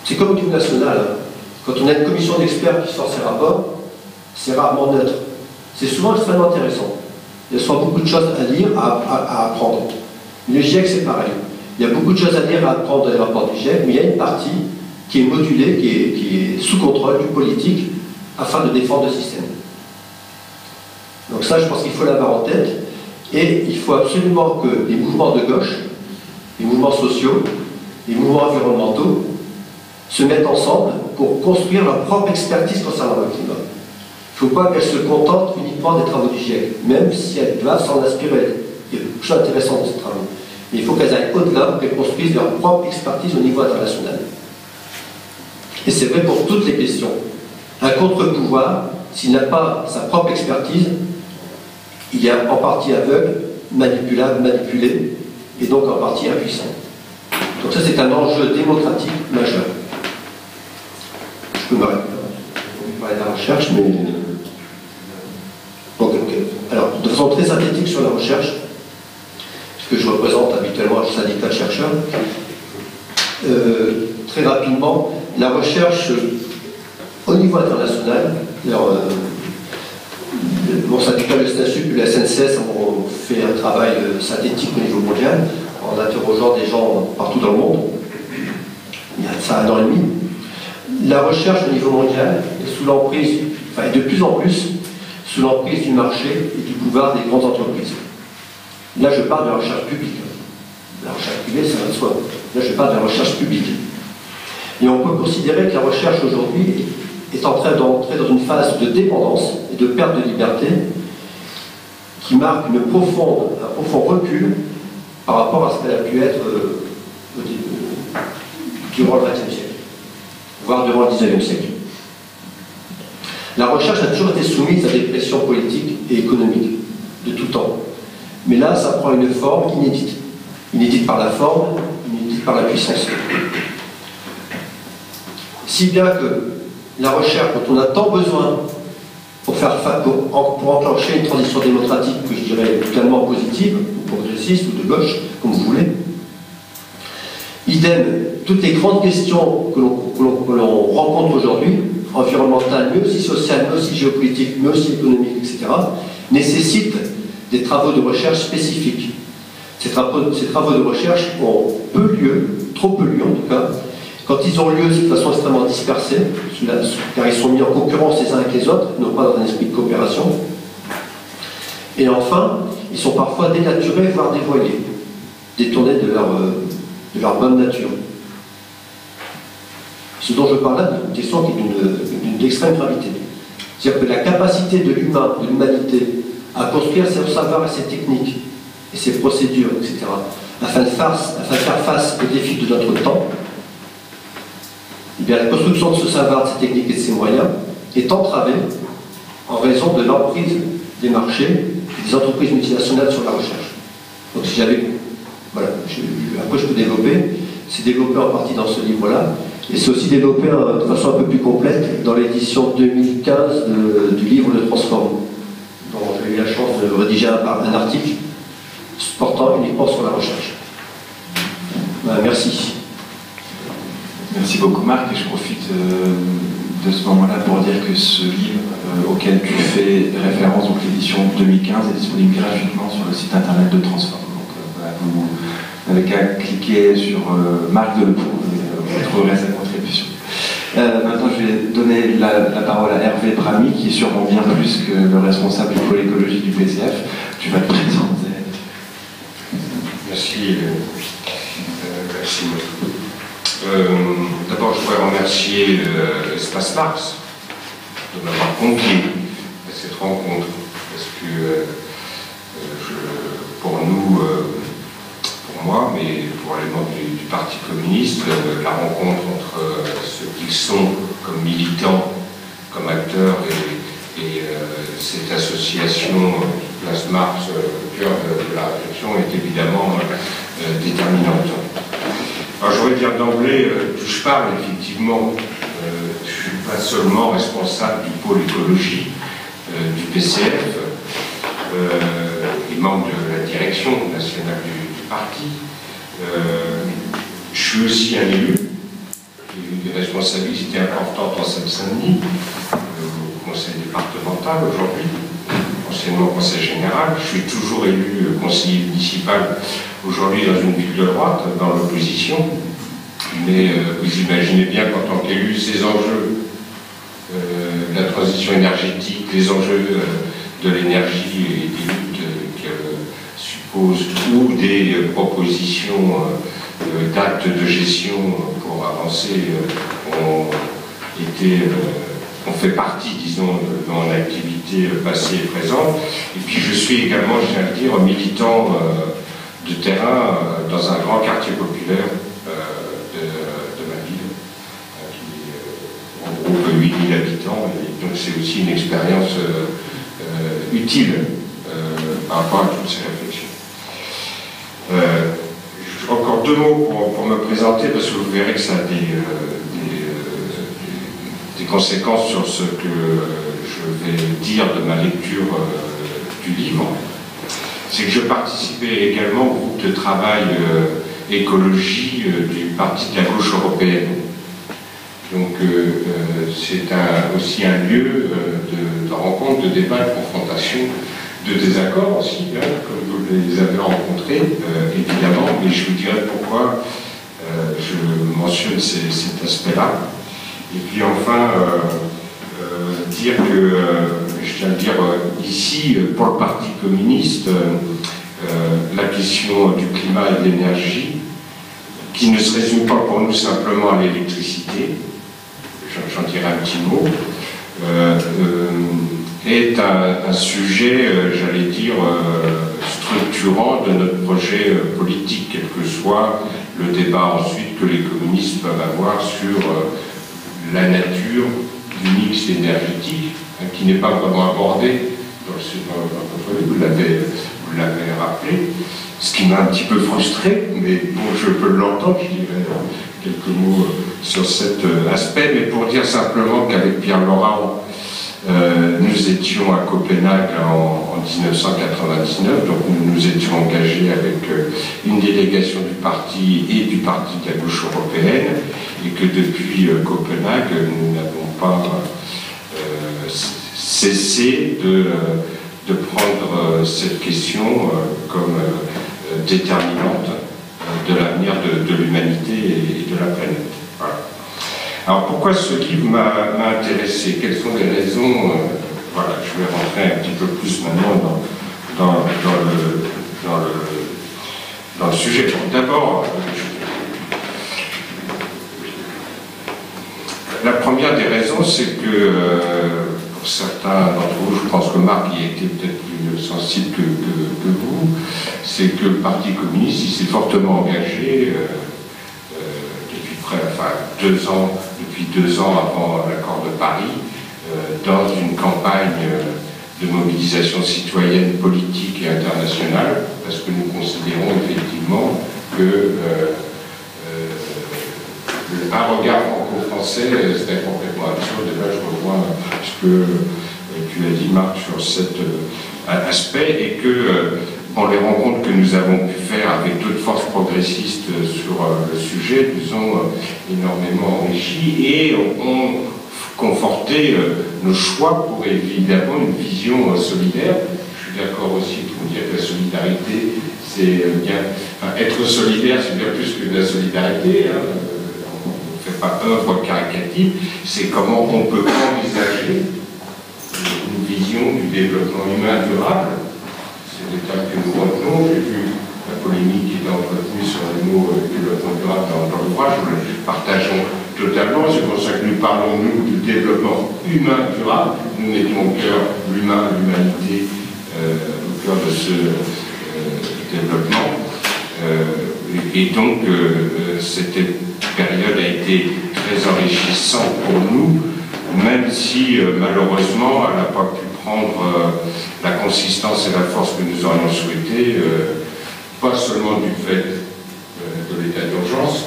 C: c'est comme au niveau national, quand on a une commission d'experts qui sort ses rapports, c'est rarement neutre. C'est souvent extrêmement intéressant. Il y a souvent beaucoup de choses à lire, à apprendre. Mais le GIEC, c'est pareil. Il y a beaucoup de choses à dire et à apprendre dans les rapports du GIEC, mais il y a une partie qui est modulée, qui est sous contrôle du politique, afin de défendre le système. Donc ça, je pense qu'il faut l'avoir en tête, et il faut absolument que les mouvements de gauche, les mouvements sociaux, les mouvements environnementaux, se mettent ensemble pour construire leur propre expertise concernant le climat. Il ne faut pas qu'elles se contentent uniquement des travaux du GIEC, même si elles doivent s'en inspirer. Il y a beaucoup de choses intéressantes de ces travaux. Mais il faut qu'elles aillent au-delà, qu'elles construisent leur propre expertise au niveau international. Et c'est vrai pour toutes les questions. Un contre-pouvoir, s'il n'a pas sa propre expertise, il est en partie aveugle, manipulable, manipulé, et donc en partie impuissant. Donc ça, c'est un enjeu démocratique majeur. Je peux m'arrêter. On va parler de la recherche, mais... Donc, alors, de façon très synthétique sur la recherche, puisque je représente habituellement un syndicat de chercheurs, très rapidement, la recherche au niveau international, mon syndicat, le SNASUP et la SNCS ont fait un travail synthétique au niveau mondial, en interrogeant des gens partout dans le monde, il y a ça 1 an et demi. La recherche au niveau mondial est sous l'emprise, enfin de plus en plus, sous l'emprise du marché et du pouvoir des grandes entreprises. Là, je parle de la recherche publique. La recherche privée, ça va de soi. Là, je parle de la recherche publique. Et on peut considérer que la recherche aujourd'hui est en train d'entrer dans une phase de dépendance et de perte de liberté qui marque un profond recul par rapport à ce qu'elle a pu être durant le XXe siècle, voire durant le XIXe siècle. La recherche a toujours été soumise à des pressions politiques et économiques de tout temps. Mais là, ça prend une forme inédite. Inédite par la forme, inédite par la puissance. Si bien que la recherche, dont on a tant besoin pour enclencher une transition démocratique que je dirais pleinement positive, ou progressiste, ou de gauche, comme vous voulez, idem, toutes les grandes questions que l'on rencontre aujourd'hui, environnementales, mais aussi sociales, mais aussi géopolitiques, mais aussi économiques, etc., nécessitent des travaux de recherche spécifiques. Ces travaux de recherche ont peu lieu, trop peu lieu en tout cas. Quand ils ont lieu, c'est de façon extrêmement dispersée, car ils sont mis en concurrence les uns avec les autres, non pas dans un esprit de coopération. Et enfin, ils sont parfois dénaturés, voire dévoyés, détournés de leur bonne nature. Ce dont je parle là, c'est une question qui est d'une extrême gravité. C'est-à-dire que la capacité de l'humain, de l'humanité, à construire ses savoirs et ses techniques, et ses procédures, etc., afin de faire face aux défis de notre temps, eh bien, la construction de ce savoir, de ces techniques et de ces moyens est entravée en raison de l'emprise des marchés et des entreprises multinationales sur la recherche. Donc si j'avais... Voilà, après je peux développer, c'est développé en partie dans ce livre-là, et c'est aussi développé de façon un peu plus complète dans l'édition 2015 du livre de Transform, dont j'ai eu la chance de rédiger un article portant uniquement sur la recherche. Voilà, merci.
B: Merci beaucoup Marc, et je profite de ce moment-là pour dire que ce livre auquel tu fais référence, donc l'édition 2015, est disponible gratuitement sur le site internet de Transform. Donc voilà, vous n'avez qu'à cliquer sur Marc Delepoux, vous trouverez sa contribution. Maintenant, je vais donner la parole à Hervé Bramy, qui est sûrement bien plus que le responsable du pôle écologie du PCF. Tu vas te présenter.
D: Merci. Merci. D'abord, je voudrais remercier Espace Mars de m'avoir convié à cette rencontre, parce que pour nous, pour moi, mais pour les membres du Parti communiste, la rencontre entre ceux qu'ils sont comme militants, comme acteurs, et cette association Place Mars au cœur de la réflexion est évidemment déterminante. Alors je voudrais dire d'emblée, d'où je parle, effectivement, je ne suis pas seulement responsable du pôle écologie du PCF, et membre de la direction nationale du parti. Je suis aussi un élu, j'ai eu des responsabilités importantes en Seine-Saint-Denis, au conseil départemental aujourd'hui, anciennement conseiller général. Je suis toujours élu conseiller municipal, aujourd'hui dans une ville de droite, dans l'opposition. Mais vous imaginez bien qu'en tant qu'élu, ces enjeux, la transition énergétique, les enjeux de l'énergie et des luttes qu'elle suppose, ou des propositions d'actes de gestion pour avancer, ont fait partie, disons, de mon activité passée et présente. Et puis je suis également, je tiens à le dire, militant de terrain dans un grand quartier populaire de ma ville, qui regroupe 8000 habitants, et donc c'est aussi une expérience utile par rapport à toutes ces réflexions. Encore deux mots pour me présenter, parce que vous verrez que ça a des conséquences sur ce que je vais dire de ma lecture du livre. C'est que je participais également au groupe de travail écologie du Parti de la gauche européenne. Donc c'est aussi un lieu de rencontre, de débat, de confrontation, de désaccords aussi, hein, comme vous les avez rencontrés, évidemment, mais je vous dirai pourquoi je mentionne cet aspect-là. Et puis enfin, dire que, je tiens à le dire ici, pour le Parti communiste, la question du climat et de l'énergie, qui ne se résume pas pour nous simplement à l'électricité, j'en dirai un petit mot, est un sujet, j'allais dire, structurant de notre projet politique, quel que soit le débat ensuite que les communistes peuvent avoir sur la nature du mix énergétique, hein, qui n'est pas vraiment abordé dans votre livre, vous l'avez rappelé, ce qui m'a un petit peu frustré, mais bon, je peux l'entendre, je dirais quelques mots sur cet aspect, mais pour dire simplement qu'avec Pierre Laurent, nous étions à Copenhague en 1999, donc nous nous étions engagés avec une délégation du parti et du Parti de la gauche européenne, et que depuis Copenhague, nous n'avons pas cessé de prendre cette question comme déterminante de l'avenir de l'humanité et de la planète. Voilà. Alors pourquoi ce livre m'a intéressé? Quelles sont les raisons? Voilà, je vais rentrer un petit peu plus maintenant dans le sujet. D'abord, la première des raisons, c'est que pour certains d'entre vous, je pense que Marc y a été peut-être plus sensible que vous, c'est que le Parti communiste il s'est fortement engagé depuis 2 ans avant l'accord de Paris, dans une campagne de mobilisation citoyenne, politique et internationale, parce que nous considérons effectivement que un regard franco-français, c'était complètement absurde. Et là, je revois ce que tu as dit, Marc, sur cet aspect, et que les rencontres que nous avons pu faire avec d'autres forces progressistes sur le sujet nous ont énormément enrichis et ont conforté nos choix pour évidemment une vision solidaire. Je suis d'accord aussi pour dire que la solidarité, c'est bien. Enfin, être solidaire, c'est bien plus que de la solidarité. Hein. On ne fait pas œuvre caritative, c'est comment on peut envisager une vision du développement humain durable. C'est le terme que nous retenons. J'ai vu la polémique qui était entretenue sur les mots développement durable dans l'ouvrage. Nous le partageons totalement. C'est pour ça que nous parlons, nous, du développement humain durable. Nous mettons au cœur l'humain, l'humanité, au cœur de ce développement. Et donc, cette période a été très enrichissante pour nous, même si, malheureusement, elle n'a pas pu prendre la consistance et la force que nous aurions souhaité, pas seulement du fait de l'état d'urgence,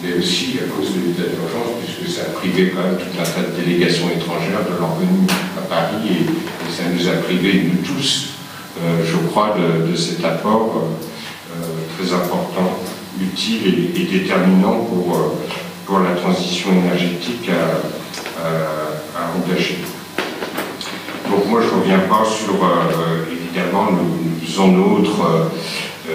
D: mais aussi à cause de l'état d'urgence, puisque ça a privé quand même tout un tas de délégations étrangères de leur venue à Paris, et ça nous a privé, nous tous, je crois, de cet apport très important, utile et déterminant pour la transition énergétique à engager. Donc moi, je ne reviens pas sur, évidemment, nous faisons nôtre, je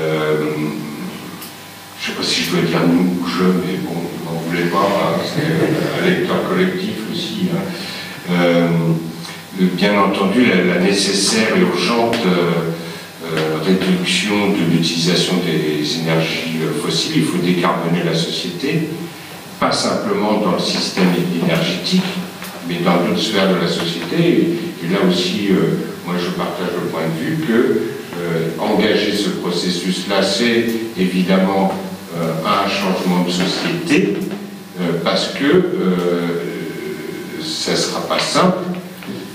D: ne sais pas si je dois dire nous ou je, mais bon, vous n'en voulez pas, hein, c'est un lecteur collectif aussi. Hein. Bien entendu, la nécessaire et urgente réduction de l'utilisation des énergies fossiles. Il faut décarboner la société, pas simplement dans le système énergétique, mais dans d'autres sphères de la société. Et là aussi, moi je partage le point de vue que engager ce processus-là, c'est évidemment un changement de société, parce que ça ne sera pas simple,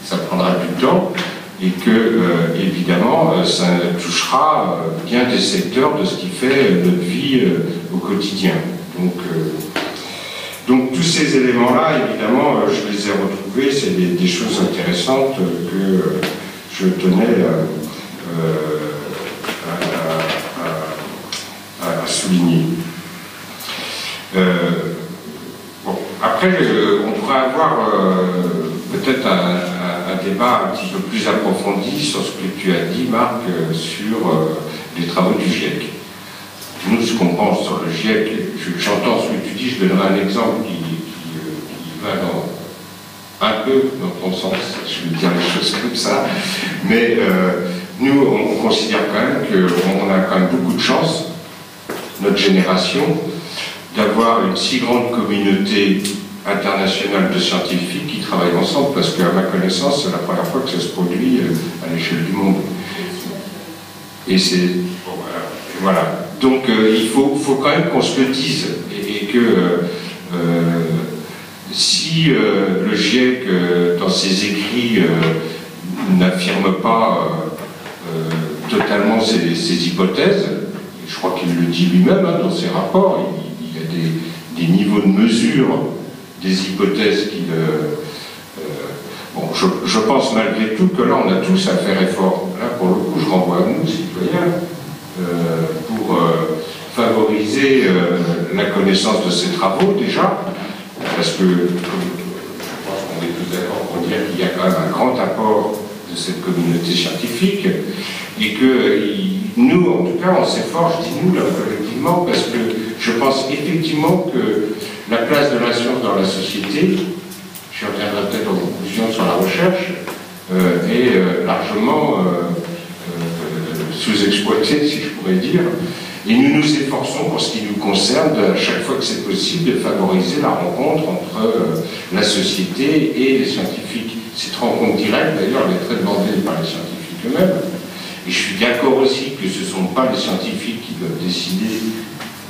D: ça prendra du temps, et que, évidemment, ça touchera bien des secteurs de ce qui fait notre vie au quotidien. Donc tous ces éléments-là, évidemment, je les ai retrouvés, c'est des choses intéressantes que je tenais à souligner. Bon, après, on pourrait avoir peut-être un débat un petit peu plus approfondi sur ce que tu as dit, Marc, sur les travaux du GIEC. Nous, ce qu'on pense sur le GIEC, j'entends ce que tu dis, je donnerai un exemple qui va un peu dans ton sens, je vais dire les choses comme ça, mais nous, on considère quand même qu'on a quand même beaucoup de chance, notre génération, d'avoir une si grande communauté internationale de scientifiques qui travaillent ensemble, parce qu'à ma connaissance, c'est la première fois que ça se produit à l'échelle du monde. Et c'est... Bon, voilà. Donc il faut quand même qu'on se le dise, et que si le GIEC, dans ses écrits, n'affirme pas totalement ses hypothèses, je crois qu'il le dit lui-même hein, dans ses rapports, il y a des niveaux de mesure des hypothèses qu'il... bon, je pense malgré tout que là, on a tous à faire effort. Là, pour le coup, je renvoie à nous, citoyens, pour favoriser la connaissance de ces travaux, déjà, parce que je pense qu'on est tous d'accord pour dire qu'il y a quand même un grand apport de cette communauté scientifique, et que nous, en tout cas, on s'efforce, je dis nous, là, collectivement, parce que je pense effectivement que la place de la science dans la société, je reviendrai peut-être aux conclusions sur la recherche, est largement sous-exploitée, si je pourrais dire, et nous nous efforçons, pour ce qui nous concerne, à chaque fois que c'est possible, de favoriser la rencontre entre la société et les scientifiques. Cette rencontre directe, d'ailleurs, elle est très demandée par les scientifiques eux-mêmes, et je suis d'accord aussi que ce ne sont pas les scientifiques qui doivent décider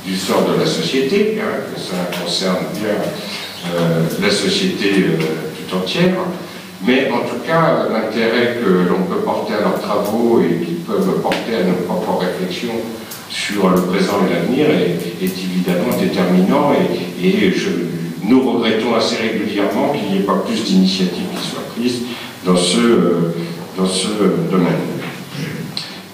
D: du sort de la société, hein, que ça concerne bien la société tout entière, mais en tout cas, l'intérêt que l'on peut porter à leurs travaux et qu'ils peuvent porter à nos propres réflexions sur le présent et l'avenir est évidemment déterminant, et nous regrettons assez régulièrement qu'il n'y ait pas plus d'initiatives qui soient prises dans ce domaine.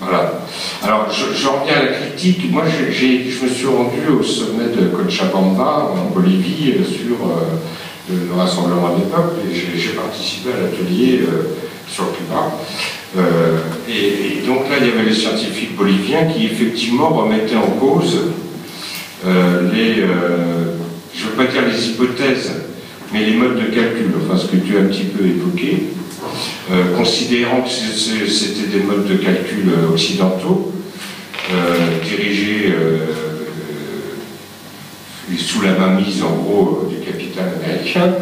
D: Voilà. Alors, je reviens à la critique. Moi, je me suis rendu au sommet de Cochabamba, en Bolivie, sur le rassemblement des peuples, et j'ai participé à l'atelier sur Cuba. Et donc là, il y avait les scientifiques boliviens qui, effectivement, remettaient en cause je ne veux pas dire les hypothèses, mais les modes de calcul, enfin ce que tu as un petit peu évoqué, considérant que c'était des modes de calcul occidentaux, dirigés sous la mainmise en gros du capital américain.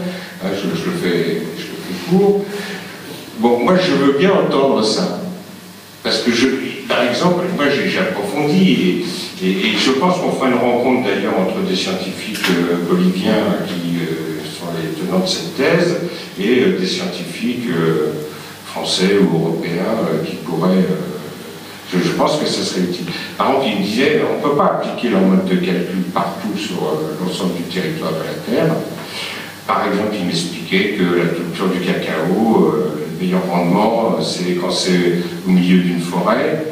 D: Hein, je le fais court. Bon, moi je veux bien entendre ça, parce que par exemple, moi j'ai approfondi, et je pense qu'on fera une rencontre d'ailleurs entre des scientifiques boliviens qui sont les tenants de cette thèse, et des scientifiques français ou européens qui pourraient... je pense que ça serait utile. Par exemple, ils me disaient, on ne peut pas appliquer leur mode de calcul partout sur l'ensemble du territoire de la Terre. Par exemple, ils m'expliquaient que la culture du cacao, le meilleur rendement, c'est quand c'est au milieu d'une forêt.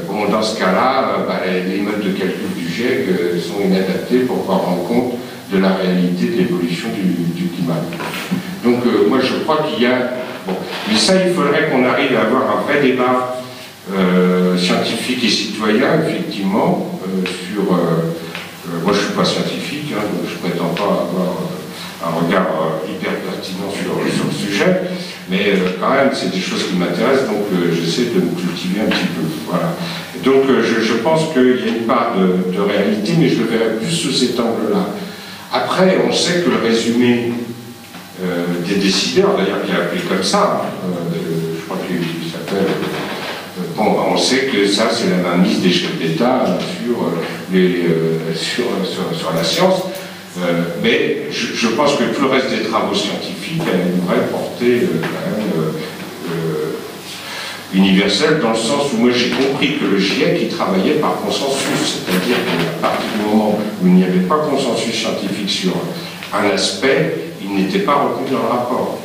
D: Bon, dans ce cas-là, les modes de calcul du GIEC sont inadaptés pour pouvoir rendre compte de la réalité de l'évolution du climat. Donc moi je crois qu'il y a... Bon. Mais ça, il faudrait qu'on arrive à avoir un vrai débat scientifique et citoyen, effectivement, sur... moi, je ne suis pas scientifique, hein, donc je ne prétends pas avoir un regard hyper pertinent sur le sujet, mais quand même, c'est des choses qui m'intéressent, donc j'essaie de me cultiver un petit peu. Voilà. Donc, je pense qu'il y a une part de réalité, mais je le verrai plus sous cet angle-là. Après, on sait que le résumé des décideurs, d'ailleurs, qui est appelé comme ça, je crois qu'il s'appelle... Bon, on sait que ça, c'est la mainmise des chefs d'État sur la science, mais je pense que tout le reste des travaux scientifiques a une vraie portée quand même universelle, dans le sens où moi j'ai compris que le GIEC il travaillait par consensus, c'est-à-dire qu'à partir du moment où il n'y avait pas consensus scientifique sur un aspect, il n'était pas retenu dans le rapport.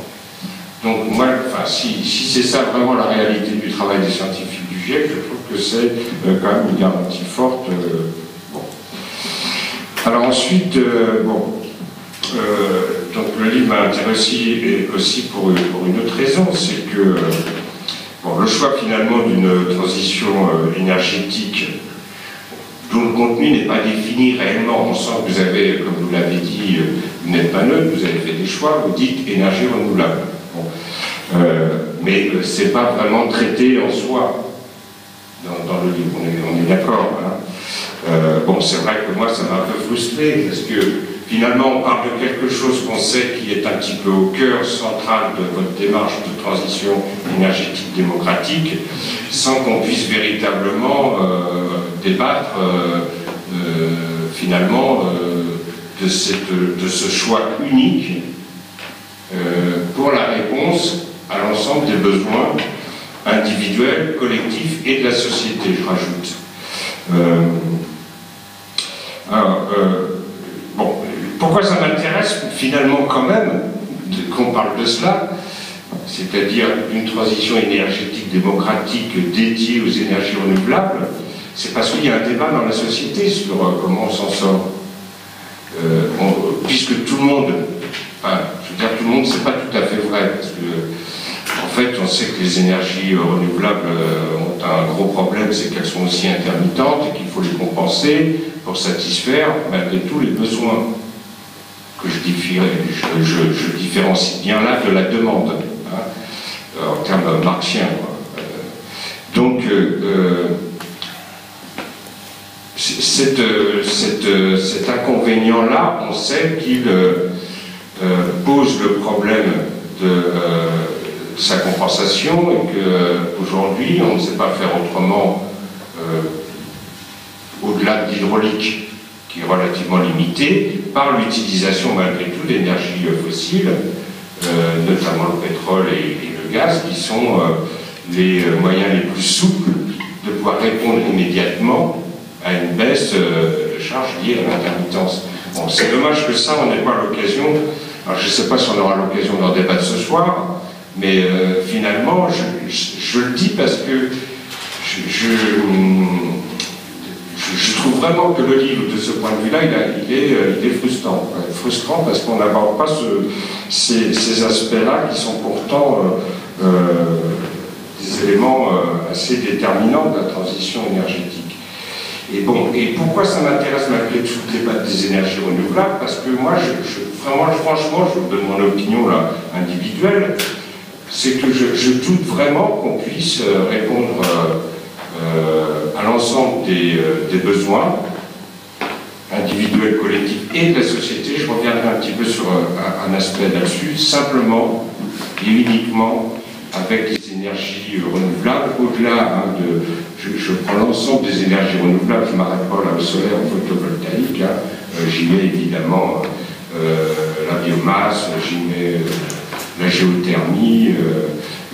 D: Donc moi, enfin, si c'est ça vraiment la réalité du travail des scientifiques du GIEC, je trouve que c'est quand même une garantie forte. Bon. Alors ensuite, donc le livre m'a intéressé aussi pour une autre raison, c'est que le choix finalement d'une transition énergétique dont le contenu n'est pas défini réellement. On sent que vous avez, comme vous l'avez dit, vous n'êtes pas neutre, vous avez fait des choix, vous dites énergie renouvelable. Bon. Mais ce n'est pas vraiment traité en soi dans le livre, on est d'accord. Hein. Bon, c'est vrai que moi ça m'a un peu frustré, parce que finalement on parle de quelque chose qu'on sait qui est un petit peu au cœur central de votre démarche de transition énergétique démocratique, sans qu'on puisse véritablement débattre finalement de ce choix unique pour la réponse à l'ensemble des besoins individuels, collectifs et de la société, je rajoute. Bon, pourquoi ça m'intéresse finalement quand même qu'on parle de cela, c'est-à-dire d'une transition énergétique démocratique dédiée aux énergies renouvelables, c'est parce qu'il y a un débat dans la société sur comment on s'en sort. Puisque tout le monde, enfin, je veux dire tout le monde, c'est pas tout à fait vrai, parce que en fait, on sait que les énergies renouvelables ont un gros problème, c'est qu'elles sont aussi intermittentes et qu'il faut les compenser pour satisfaire malgré tout les besoins que je différencie bien là de la demande, hein, en termes marxiens. Donc, cet inconvénient-là, on sait qu'il pose le problème de sa compensation et qu'aujourd'hui, on ne sait pas faire autrement au-delà de l'hydraulique, qui est relativement limitée, par l'utilisation malgré tout d'énergies fossiles, notamment le pétrole et le gaz, qui sont les moyens les plus souples de pouvoir répondre immédiatement à une baisse de charge liée à l'intermittence. Bon, c'est dommage que ça, on n'ait pas l'occasion, alors je ne sais pas si on aura l'occasion d'en débattre ce soir, mais finalement, je le dis parce que je trouve vraiment que le livre, de ce point de vue-là, il est frustrant. Frustrant parce qu'on n'aborde pas ces aspects-là qui sont pourtant des éléments assez déterminants de la transition énergétique. Et bon, et pourquoi ça m'intéresse malgré tout le débat des énergies renouvelables? Parce que moi, franchement, je vous donne mon opinion là, individuelle, c'est que je doute vraiment qu'on puisse répondre à l'ensemble des besoins individuels, collectifs et de la société. Je reviendrai un petit peu sur un aspect là-dessus, simplement et uniquement avec les énergies renouvelables, au-delà je prends l'ensemble des énergies renouvelables, je ne m'arrête pas là au solaire, au photovoltaïque, j'y mets évidemment la biomasse, j'y mets la géothermie,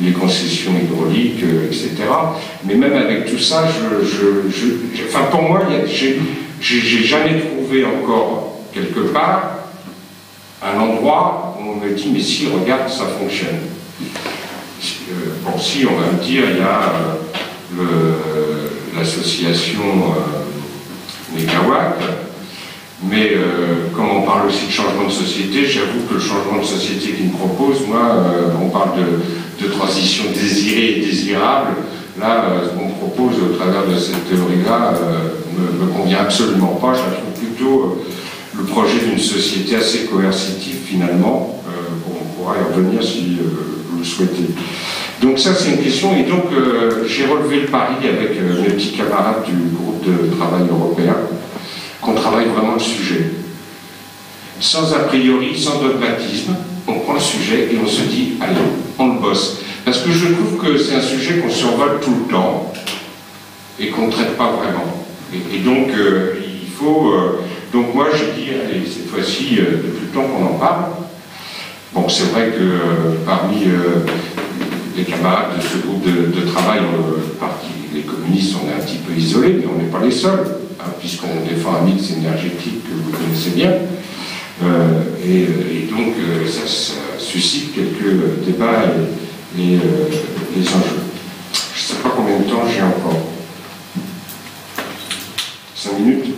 D: les concessions hydrauliques, etc. Mais même avec tout ça, enfin pour moi, j'ai jamais trouvé encore quelque part un endroit où on me dit mais si, regarde, ça fonctionne. Bon, si, on va me dire, il y a l'association Mégawatt, mais comme on parle aussi de changement de société, j'avoue que le changement de société qu'il me propose, moi, on parle de de transition désirée et désirable, là, ce qu'on me propose au travers de cette théorie-là me convient absolument pas. Je la trouve plutôt le projet d'une société assez coercitive, finalement. On pourra y revenir si vous le souhaitez. Donc ça, c'est une question. Et donc, j'ai relevé le pari avec mes petits camarades du groupe de travail européen, qu'on travaille vraiment le sujet. Sans a priori, sans dogmatisme, on prend le sujet et on se dit, allez, on le bosse. Parce que je trouve que c'est un sujet qu'on survole tout le temps et qu'on ne traite pas vraiment. Et donc, il faut... donc moi, je dis, allez, cette fois-ci, depuis le temps qu'on en parle, bon, c'est vrai que parmi les camarades de ce groupe de travail, les communistes, on est un petit peu isolés, mais on n'est pas les seuls, hein, puisqu'on défend un mix énergétique que vous connaissez bien. Et donc, ça suscite quelques débats et les enjeux. Je ne sais pas combien de temps j'ai encore. 5 minutes.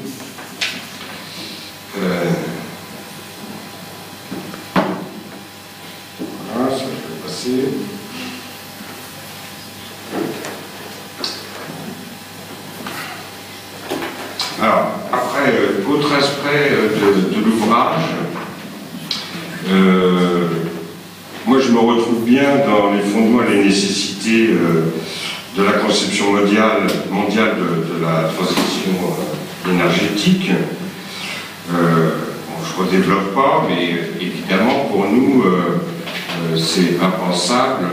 D: Voilà, ça je vais passer. Alors, après, autre aspect de l'ouvrage, moi je me retrouve bien dans les fondements et les nécessités de la conception mondiale de la transition énergétique. Bon, je ne redéveloppe pas, mais évidemment pour nous c'est impensable.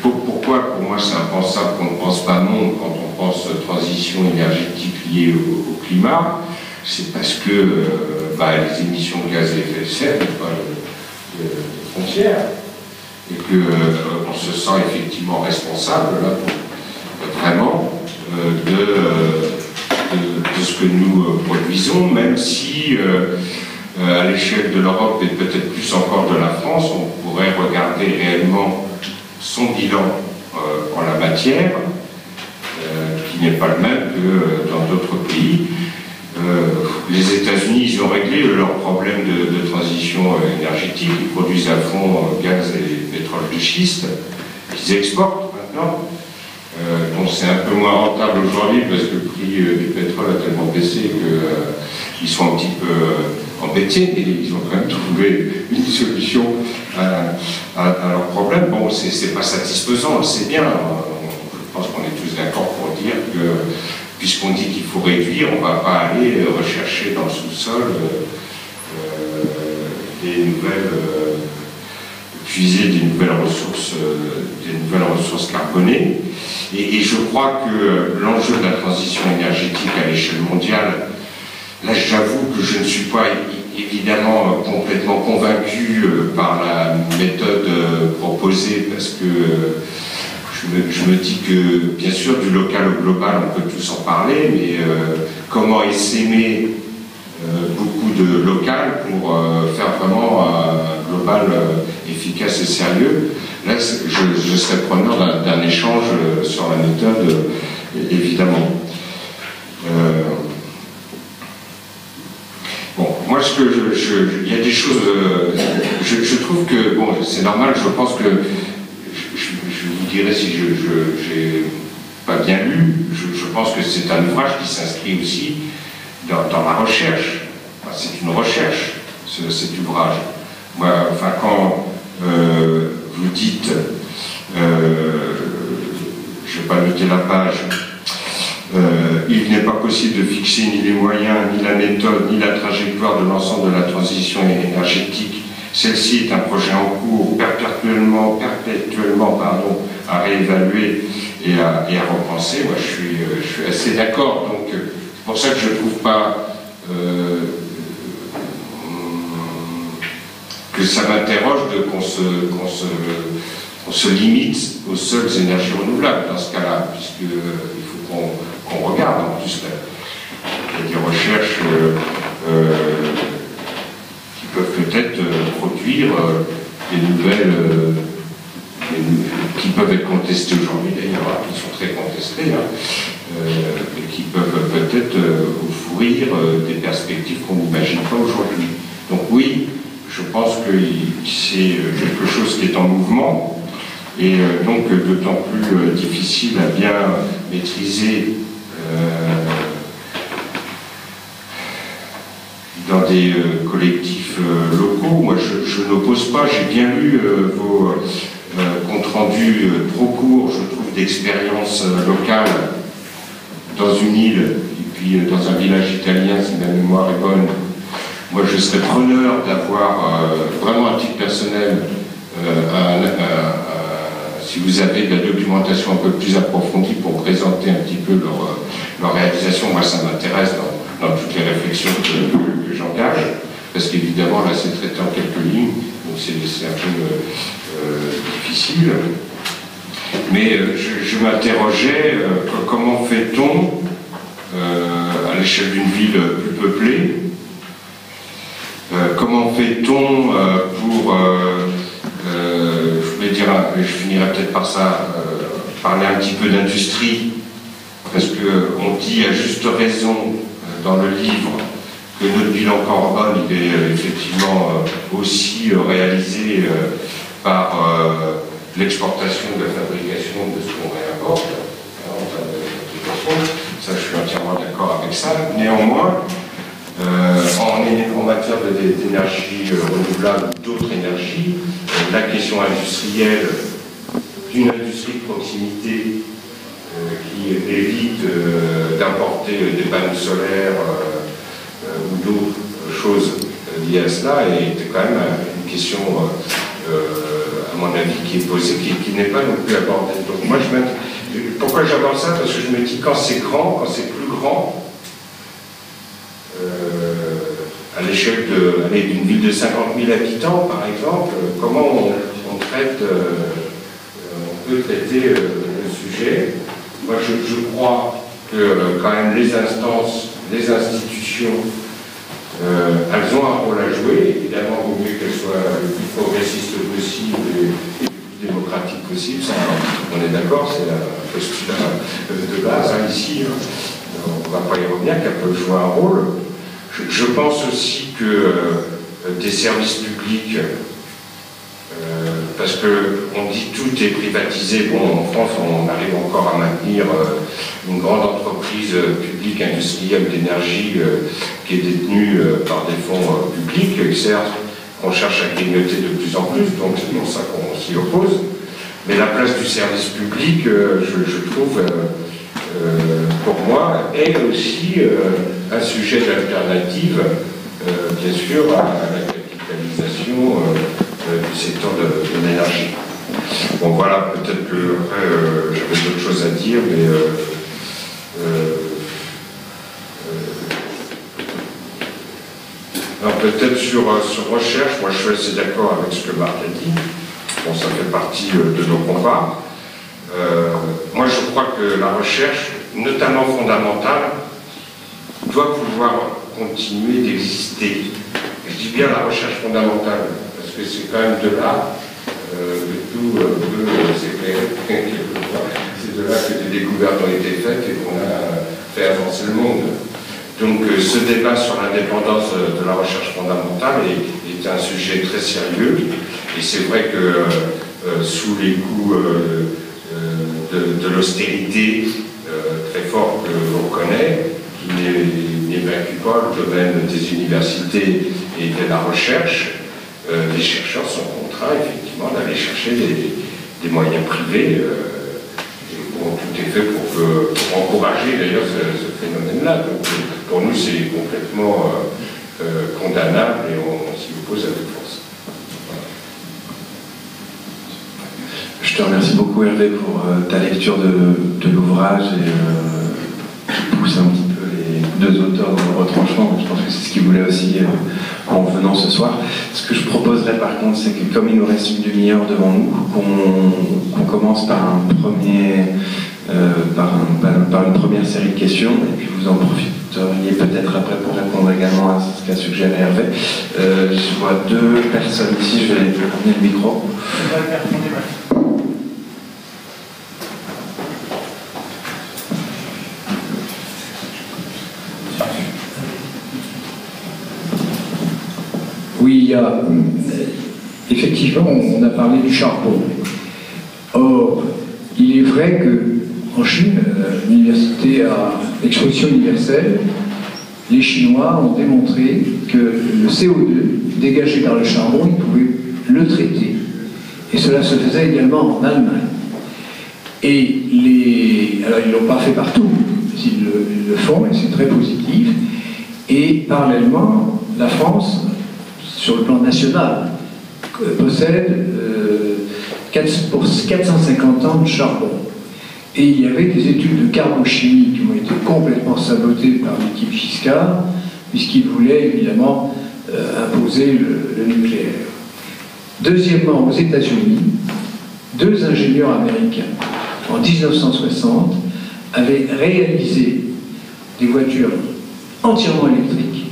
D: Pourquoi pour moi c'est impensable qu'on ne pense pas non quand on pense transition énergétique liée au climat? C'est parce que les émissions de gaz à effet de serre n'ont pas de frontières et qu'on se sent effectivement responsable là, vraiment de ce que nous produisons, même si à l'échelle de l'Europe et peut-être plus encore de la France, on pourrait regarder réellement son bilan en la matière, qui n'est pas le même que dans d'autres pays. Les États-Unis, ils ont réglé leur problème de transition énergétique. Ils produisent à fond gaz et pétrole de schiste qu'ils exportent maintenant. Bon, c'est un peu moins rentable aujourd'hui parce que le prix du pétrole a tellement baissé qu'ils sont un petit peu embêtés, mais ils ont quand même trouvé une solution à leur problème. Bon, c'est pas satisfaisant, c'est bien. Je pense qu'on est tous d'accord pour dire que puisqu'on dit qu'il faut réduire, on ne va pas aller rechercher dans le sous-sol puiser des nouvelles ressources carbonées. Et je crois que l'enjeu de la transition énergétique à l'échelle mondiale, là j'avoue que je ne suis pas évidemment complètement convaincu par la méthode proposée, parce que je me dis que, bien sûr, du local au global, on peut tous en parler, mais comment essaimer beaucoup de local pour faire vraiment un global efficace et sérieux? Là, je serais preneur d'un échange sur la méthode, évidemment. Bon, moi, il y a des choses... je trouve que, bon, c'est normal, je pense que... Je vous dirais si je n'ai pas bien lu, je pense que c'est un ouvrage qui s'inscrit aussi dans la recherche. Enfin, c'est une recherche, cet ouvrage. Moi, enfin, quand vous dites, je ne vais pas noter la page, il n'est pas possible de fixer ni les moyens, ni la méthode, ni la trajectoire de l'ensemble de la transition énergétique. Celle-ci est un projet en cours, perpétuellement à réévaluer et à repenser. Moi, je suis assez d'accord. Donc, c'est pour ça que je ne trouve pas que ça m'interroge qu'on se limite aux seules énergies renouvelables dans ce cas-là, puisqu'il faut qu'on regarde. En plus, il y a des recherches qui peuvent peut-être produire des nouvelles qui peuvent être contestées aujourd'hui, d'ailleurs, qui sont très contestées, et qui peuvent peut-être offrir des perspectives qu'on n'imagine pas aujourd'hui. Donc oui, je pense qu'il c'est quelque chose qui est en mouvement, et donc d'autant plus difficile à bien maîtriser dans des collectifs locaux. Moi, je n'oppose pas, j'ai bien lu vos comptes rendus trop courts, je trouve, d'expériences locales dans une île, et puis dans un village italien, si ma mémoire est bonne. Moi, je serais preneur d'avoir, vraiment à titre personnel, si vous avez de la documentation un peu plus approfondie pour présenter un petit peu leur réalisation. Moi, ça m'intéresse dans toutes les réflexions que j'engage, parce qu'évidemment, là, c'est traité en quelques lignes, donc c'est un peu difficile. Mais je m'interrogeais, comment fait-on, à l'échelle d'une ville plus peuplée, comment fait-on pour, je vais dire, je finirai peut-être par ça, parler un petit peu d'industrie, parce qu'on dit à juste raison dans le livre que notre bilan carbone il est effectivement aussi réalisé par l'exportation de la fabrication de ce qu'on réimporte, ça je suis entièrement d'accord avec ça. Néanmoins, en matière d'énergie renouvelable ou d'autres énergies, la question industrielle d'une industrie de proximité qui évite d'importer des panneaux solaires ou d'autres choses liées à cela est quand même une question, à mon avis, qui est posée, qui n'est pas non plus abordée. Donc moi, pourquoi j'aborde ça? Parce que je me dis, quand c'est grand, quand c'est plus grand, à l'échelle d'une ville de 50 000 habitants, par exemple, comment on peut traiter le sujet? Moi, je crois que quand même les instances, les institutions, elles ont un rôle à jouer. Évidemment, il vaut mieux qu'elles soient le plus progressistes possible et le plus démocratique possible. Ça, on est d'accord, c'est un postulat de base ici. On ne va pas y revenir, qu'elles peuvent jouer un rôle. Je pense aussi que des services publics, parce qu'on dit tout est privatisé. Bon, en France, on arrive encore à maintenir une grande entreprise publique industrielle d'énergie qui est détenue par des fonds publics, certes, qu'on cherche à grignoter de plus en plus, donc c'est pour ça qu'on s'y oppose. Mais la place du service public, je trouve, pour moi, est aussi un sujet d'alternative, bien sûr, à la capitalisation du secteur de l'énergie. Bon, voilà, peut-être que j'avais d'autres choses à dire, mais alors peut-être sur recherche, moi je suis assez d'accord avec ce que Marc a dit. Bon, ça fait partie de nos combats. Moi, je crois que la recherche, notamment fondamentale, doit pouvoir continuer d'exister. Je dis bien la recherche fondamentale, parce que c'est quand même de là que tout peut s'éclairer. C'est de là que des découvertes ont été faites et qu'on a fait avancer le monde. Donc ce débat sur l'indépendance de la recherche fondamentale est un sujet très sérieux. Et c'est vrai que sous les coups de l'austérité très fort que l'on connaît, qui n'évacue pas le domaine des universités et de la recherche, les chercheurs sont contraints effectivement d'aller chercher des moyens privés. Et bon, tout est fait pour encourager d'ailleurs ce phénomène-là. Donc pour nous c'est complètement condamnable et on s'y oppose avec force.
B: Je te remercie beaucoup Hervé pour ta lecture de l'ouvrage et qui pousse un petit peu les deux auteurs dans le retranchement. Je pense que c'est ce qu'ils voulaient aussi en venant ce soir. Ce que je proposerais par contre, c'est que comme il nous reste une demi-heure devant nous, qu'on commence par par une première série de questions et puis vous en profiteriez peut-être après pour répondre également à ce qu'a suggéré Hervé. Je vois deux personnes ici, je vais ramener le micro.
E: Oui, il y a effectivement, on a parlé du charbon. Or, il est vrai qu'en Chine, l'université à l'exposition universelle, les Chinois ont démontré que le CO2 dégagé par le charbon, ils pouvaient le traiter. Et cela se faisait également en Allemagne. Alors, ils ne l'ont pas fait partout, mais ils le font, et c'est très positif. Et parallèlement, la France, sur le plan national, possède 450 ans de charbon. Et il y avait des études de carbochimie qui ont été complètement sabotées par l'équipe Giscard, puisqu'ils voulaient évidemment imposer le nucléaire. Deuxièmement, aux États-Unis, 2 ingénieurs américains, en 1960, avaient réalisé des voitures entièrement électriques.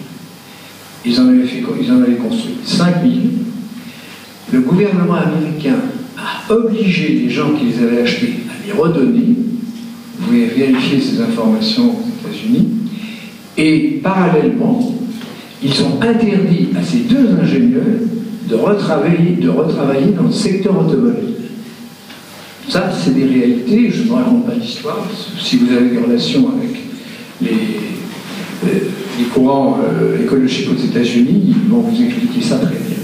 E: Ils en avaient construit 5000. Le gouvernement américain a obligé les gens qui les avaient achetés à les redonner. Vous pouvez vérifier ces informations aux États-Unis. Et parallèlement, ils ont interdit à ces 2 ingénieurs de retravailler dans le secteur automobile. Ça, c'est des réalités, je ne raconte pas l'histoire. Si vous avez des relations avec les courants écologiques aux États-Unis, ils vont vous expliquer ça très bien.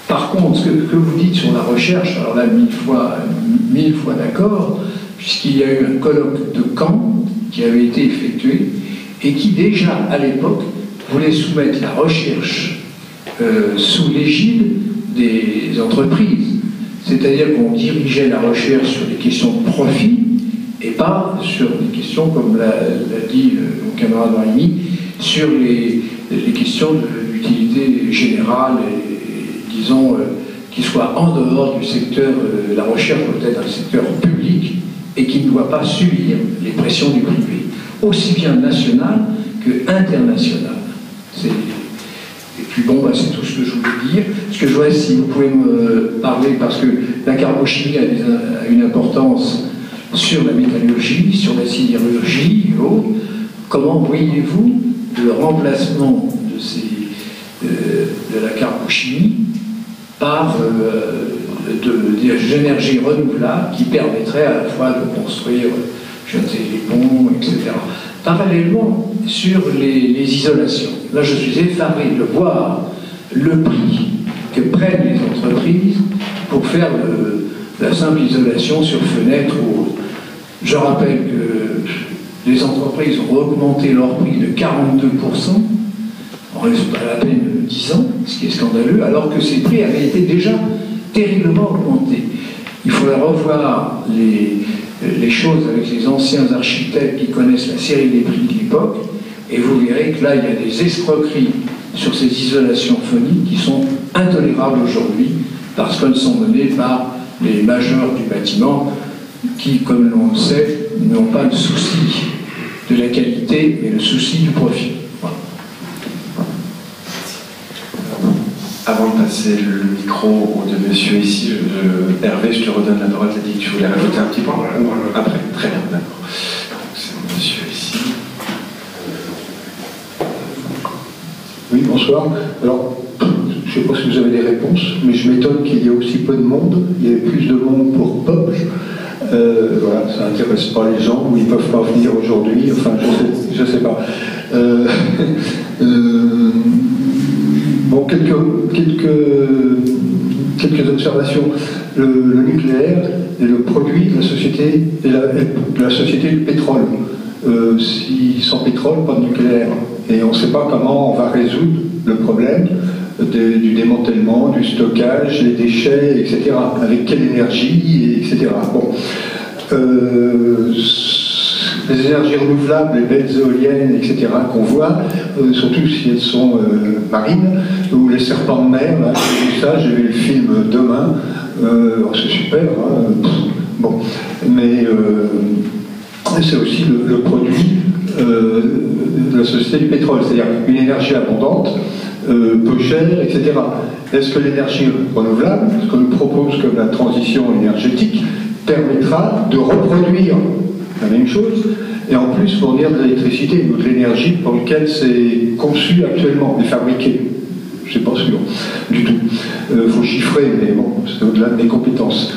E: Par contre, ce que vous dites sur la recherche, alors là, 1000 fois d'accord, puisqu'il y a eu un colloque de Caen qui avait été effectué et qui déjà, à l'époque, voulait soumettre la recherche sous l'égide des entreprises. C'est-à-dire qu'on dirigeait la recherche sur des questions de profit et pas sur des questions, comme l'a dit mon camarade Rémi, sur les questions d'utilité générale et disons, qui soient en dehors du secteur, la recherche doit être un secteur public et qui ne doit pas subir les pressions du privé, aussi bien national que international. Et puis bon, c'est tout ce que je voulais dire. Ce que je voudrais, si vous pouvez me parler, parce que la carbochimie a une importance sur la métallurgie, sur la sidérurgie et autres, comment voyez-vous le remplacement de la carbochimie par des énergies renouvelables qui permettraient à la fois de construire, les ponts, etc. Parallèlement, sur les isolations, là je suis effaré de voir le prix que prennent les entreprises pour faire la simple isolation sur fenêtre ou autre. Je rappelle que les entreprises ont augmenté leur prix de 42% en à la peine 10 ans, ce qui est scandaleux, alors que ces prix avaient été déjà terriblement augmentés. Il faudrait revoir les choses avec les anciens architectes qui connaissent la série des prix de l'époque, et vous verrez que là, il y a des escroqueries sur ces isolations phoniques qui sont intolérables aujourd'hui, parce qu'elles sont menées par les majeurs du bâtiment, qui, comme l'on le sait, n'ont pas le souci de la qualité, mais le souci du profit. Voilà.
B: Avant de passer le micro de monsieur ici, Hervé, je te redonne la parole. Tu as dit que tu voulais rajouter un petit point. Après, très bien, d'accord. C'est monsieur ici.
F: Oui, bonsoir. Alors, je ne sais pas si vous avez des réponses, mais je m'étonne qu'il y ait aussi peu de monde. Il y avait plus de monde pour Pop. Voilà, ça n'intéresse pas les gens, ou ils ne peuvent pas venir aujourd'hui. Enfin, je sais pas. Bon, quelques observations. Le nucléaire est le produit de la société, de la société du pétrole. Sans pétrole, pas de nucléaire. Et on ne sait pas comment on va résoudre le problème du démantèlement, du stockage, les déchets, etc. Avec quelle énergie, etc. Bon. Les énergies renouvelables, les belles éoliennes, etc. qu'on voit, surtout si elles sont marines, ou les serpents de mer, là, j'ai vu ça, j'ai vu le film Demain, c'est super, hein, bon, mais c'est aussi le produit de la société du pétrole, c'est-à-dire une énergie abondante, peu chère, etc. Est-ce que l'énergie renouvelable, ce que nous propose comme la transition énergétique, permettra de reproduire la même chose et en plus fournir de l'électricité ou de l'énergie pour laquelle c'est conçu actuellement et fabriqué? c'est pas sûr du tout. Faut chiffrer, mais bon, c'est au-delà de mes compétences.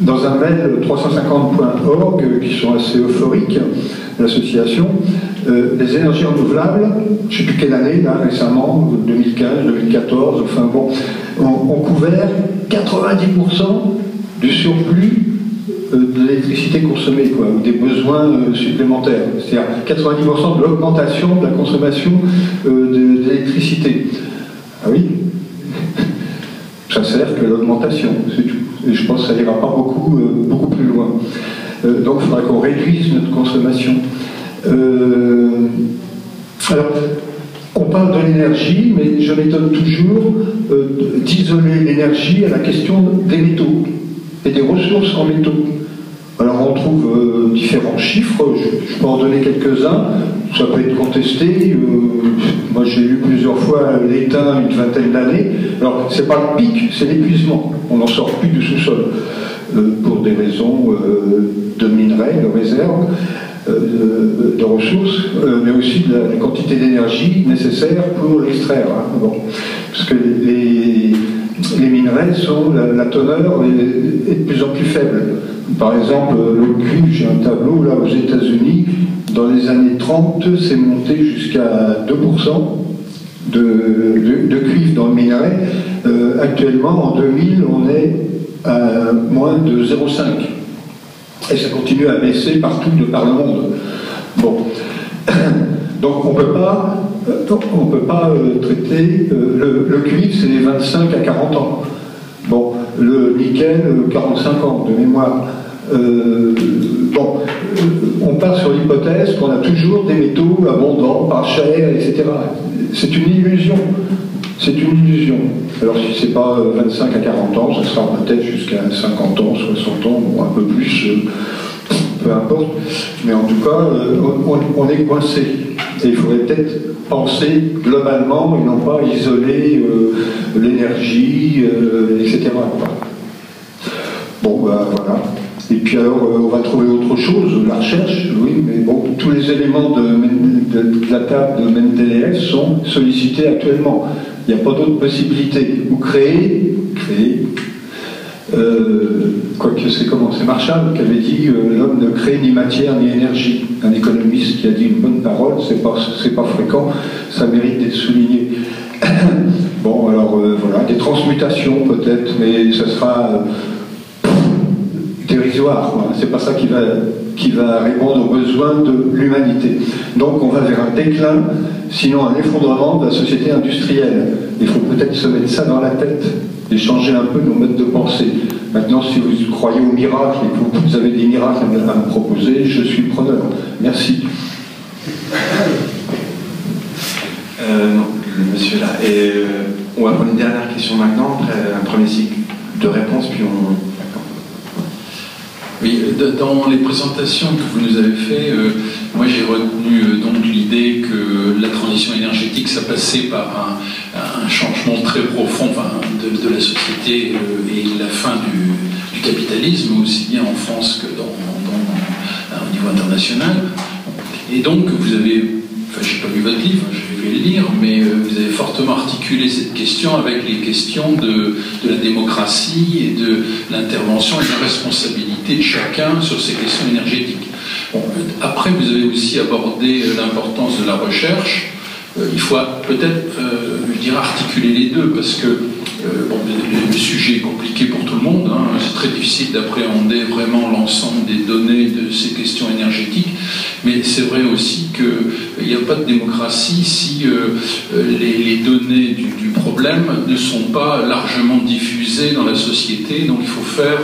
F: Dans un mail 350.org, qui sont assez euphoriques, l'association, les énergies renouvelables, je ne sais plus quelle année, là, récemment, 2015, 2014, enfin bon, ont couvert 90% du surplus de l'électricité consommée, quoi, ou des besoins supplémentaires. C'est-à-dire 90% de l'augmentation de la consommation d'électricité. Ah oui, ça sert que l'augmentation, c'est tout. Et je pense que ça n'ira pas beaucoup plus loin. Donc il faudra qu'on réduise notre consommation. Alors, on parle de l'énergie, mais je m'étonne toujours d'isoler l'énergie à la question des métaux et des ressources en métaux. Alors on trouve différents chiffres, je peux en donner quelques-uns, ça peut être contesté. Moi j'ai lu plusieurs fois l'étain une vingtaine d'années. Alors c'est pas le pic, c'est l'épuisement, on n'en sort plus du sous-sol pour des raisons de minerais, de réserves, de ressources, mais aussi de la quantité d'énergie nécessaire pour l'extraire. Hein. Bon. Parce que les minerais sont, la teneur est de plus en plus faible. Par exemple, le cuivre, j'ai un tableau là aux États-Unis, dans les années 30, c'est monté jusqu'à 2% de cuivre dans le minerai. Actuellement, en 2000, on est à moins de 0,5. Et ça continue à baisser partout de par le monde. Bon. Donc on ne peut pas traiter le cuivre, c'est les 25 à 40 ans. Bon, le nickel, 45 ans de mémoire. Bon, on part sur l'hypothèse qu'on a toujours des métaux abondants, pas chers, etc. C'est une illusion. C'est une illusion. Alors si c'est pas 25 à 40 ans, ce sera peut-être jusqu'à 50 ans, 60 ans, ou un peu plus, peu importe. Mais en tout cas, on est coincé. Et il faudrait peut-être penser globalement et non pas isoler l'énergie, etc. Bon, ben voilà. Et puis alors, on va trouver autre chose, la recherche, oui, mais bon, tous les éléments de la table de Mendeleïev sont sollicités actuellement. Il n'y a pas d'autre possibilité. Ou créer, quoique c'est Marshall qui avait dit l'homme ne crée ni matière ni énergie. Un économiste qui a dit une bonne parole, c'est pas fréquent, ça mérite d'être souligné. Bon, alors voilà, des transmutations peut-être, mais ça sera dérisoire, c'est pas ça qui va répondre aux besoins de l'humanité. Donc on va vers un déclin, sinon un effondrement de la société industrielle. Il faut peut-être se mettre ça dans la tête et changer un peu nos modes de pensée. Maintenant, si vous croyez au miracle et que vous avez des miracles à me proposer, je suis preneur. Merci.
B: Non, le monsieur là. Et on va prendre une dernière question maintenant, après un premier cycle de réponses, puis on...
G: Oui, dans les présentations que vous nous avez faites, moi j'ai retenu donc l'idée que la transition énergétique, ça passait par un changement très profond de la société et la fin du capitalisme, aussi bien en France que au niveau international. Et donc vous avez, enfin je n'ai pas lu votre livre, je vais le lire, mais vous avez fortement articulé cette question avec les questions de la démocratie et de l'intervention et de la responsabilité de chacun sur ces questions énergétiques. Bon, après, vous avez aussi abordé l'importance de la recherche. Il faut peut-être, je dirais, articuler les deux, parce que bon, le sujet est compliqué pour tout le monde, hein. C'est très difficile d'appréhender vraiment l'ensemble des données de ces questions énergétiques, mais c'est vrai aussi qu'il n'y a pas de démocratie si les données du problème ne sont pas largement diffusées dans la société, donc il faut faire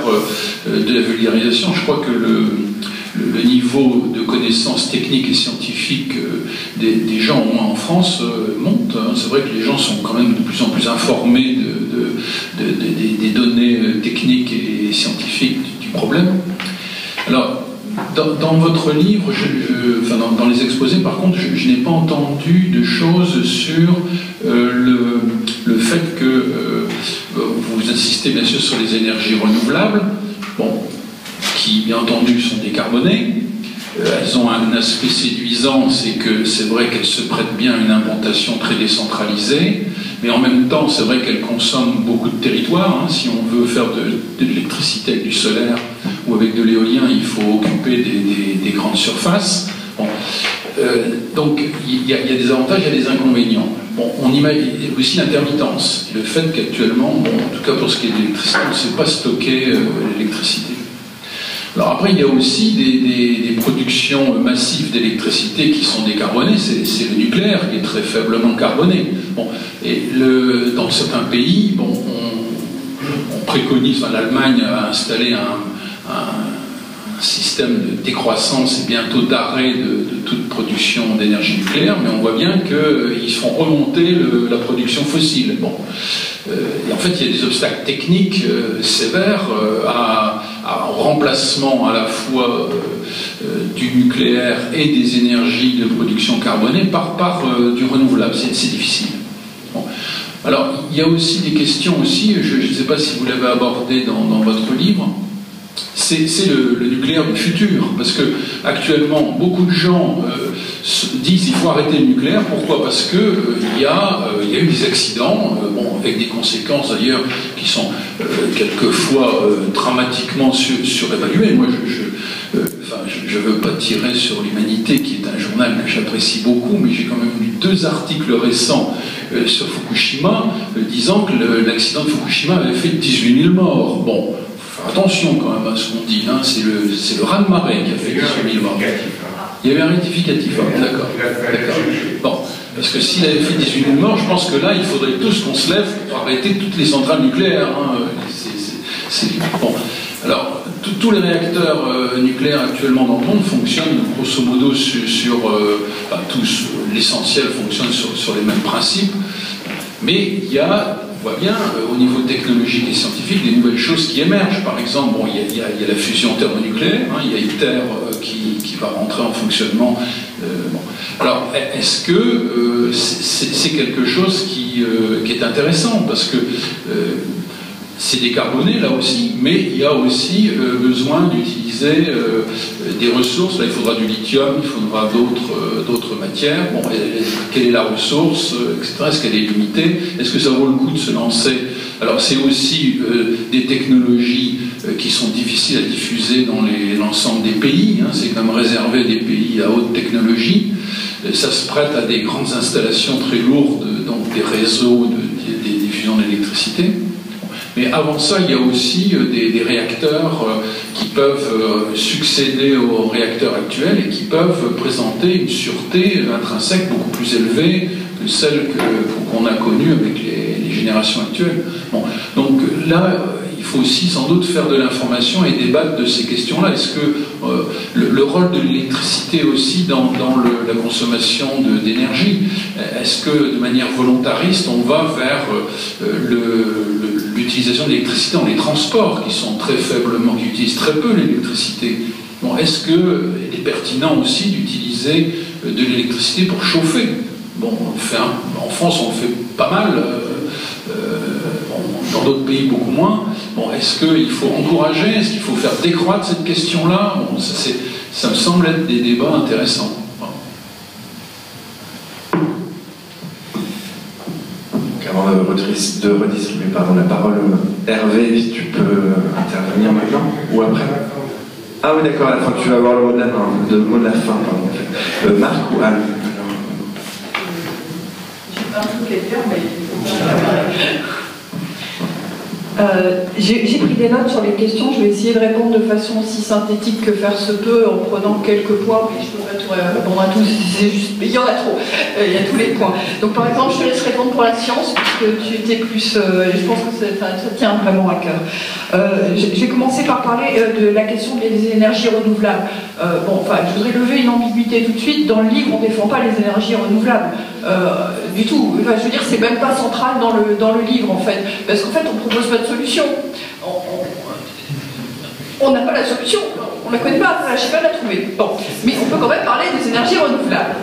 G: de la vulgarisation. Je crois que le niveau de connaissances techniques et scientifiques des gens, au moins en France, monte. C'est vrai que les gens sont quand même de plus en plus informés des données techniques et scientifiques du problème. Alors, dans votre livre, dans les exposés, par contre, je n'ai pas entendu de choses sur le fait que vous insistez bien sûr sur les énergies renouvelables, bon, qui bien entendu sont décarbonées, elles ont un aspect séduisant, c'est que c'est vrai qu'elles se prêtent bien à une implantation très décentralisée, mais en même temps, c'est vrai qu'elles consomment beaucoup de territoire. Hein. Si on veut faire de l'électricité avec du solaire ou avec de l'éolien, il faut occuper des grandes surfaces. Bon. Donc, il y a des avantages et des inconvénients. Bon, on imagine aussi l'intermittence, le fait qu'actuellement, bon, en tout cas pour ce qui est de l'électricité, on ne sait pas stocker l'électricité. Alors après, il y a aussi des productions massives d'électricité qui sont décarbonées, c'est le nucléaire qui est très faiblement carboné. Bon, et dans certains pays, bon, on préconise, enfin, l'Allemagne a installé un système de décroissance et bientôt d'arrêt de toute production d'énergie nucléaire, mais on voit bien qu'ils font remonter la production fossile. Bon. Et en fait, il y a des obstacles techniques sévères au remplacement à la fois du nucléaire et des énergies de production carbonée par du renouvelable. C'est difficile. Bon. Alors, il y a aussi des questions aussi, je ne sais pas si vous l'avez abordé dans votre livre, c'est le nucléaire du futur, parce que actuellement beaucoup de gens disent qu'il faut arrêter le nucléaire. Pourquoi? Parce que il y a eu des accidents, bon, avec des conséquences d'ailleurs qui sont quelquefois dramatiquement surévaluées. Moi, je ne veux pas tirer sur l'Humanité, qui est un journal que j'apprécie beaucoup, mais j'ai quand même lu 2 articles récents sur Fukushima disant que l'accident de Fukushima avait fait 18 000 morts. Bon. Attention quand même à ce qu'on dit, hein. C'est le raz-de-marée qui a fait 18 000 morts. Il y avait un rectificatif, hein. D'accord. Bon, parce que s'il avait fait 18 000 morts, je pense que là, il faudrait tous qu'on se lève pour arrêter toutes les centrales nucléaires. Hein. Bon. Alors, tous les réacteurs nucléaires actuellement dans le monde fonctionnent grosso modo tous, l'essentiel fonctionne sur les mêmes principes, mais il y a, on voit bien, au niveau technologique et scientifique, des nouvelles choses qui émergent. Par exemple, bon, il y a la fusion thermonucléaire, hein, il y a ITER qui va rentrer en fonctionnement. Bon. Alors, est-ce que c'est quelque chose qui est intéressant? Parce que c'est décarboné là aussi, mais il y a aussi besoin d'utiliser des ressources. Là, il faudra du lithium, il faudra d'autres matières. Bon, quelle est la ressource, etc. Est-ce qu'elle est limitée? Est-ce que ça vaut le coup de se lancer? Alors, c'est aussi des technologies qui sont difficiles à diffuser dans l'ensemble des pays. Hein. C'est quand même réservé des pays à haute technologie. Ça se prête à des grandes installations très lourdes, donc des réseaux de diffusion d'électricité. Mais avant ça, il y a aussi des réacteurs qui peuvent succéder aux réacteurs actuels et qui peuvent présenter une sûreté intrinsèque beaucoup plus élevée que celle qu'on a connue avec les générations actuelles. Bon. Donc là, il faut aussi sans doute faire de l'information et débattre de ces questions-là. Est-ce que le rôle de l'électricité aussi dans la consommation d'énergie, est-ce que de manière volontariste, on va vers l'utilisation de l'électricité dans les transports qui sont très faiblement, qui utilisent très peu l'électricité? Bon, est-ce qu'il est pertinent aussi d'utiliser de l'électricité pour chauffer? Bon, en France, on le fait pas mal, dans d'autres pays beaucoup moins. Bon, est-ce qu'il faut encourager? Est-ce qu'il faut faire décroître cette question-là? Bon, ça me semble être des débats intéressants.
B: Avant de redistribuer la parole, Hervé, si tu peux intervenir maintenant ou après. Ah oui, d'accord, à la fin, tu vas avoir le mot de la fin, pardon. Marc ou Anne?
A: J'ai pas un truc à dire, mais
H: j'ai pris des notes sur les questions, je vais essayer de répondre de façon aussi synthétique que faire se peut en prenant quelques points, mais je ne pourrais tout répondre à tous, il y en a trop, il y a tous les points. Donc par exemple, je te laisse répondre pour la science, puisque tu étais plus, je pense que ça tient vraiment à cœur. J'ai commencé par parler de la question des énergies renouvelables. Je voudrais lever une ambiguïté tout de suite, dans le livre on ne défend pas les énergies renouvelables, du tout. Enfin, je veux dire, c'est même pas central dans le livre en fait, parce qu'en fait on propose pas de solution. On n'a pas la solution, on ne la connaît pas, je ne sais pas la trouver. Bon, mais on peut quand même parler des énergies renouvelables.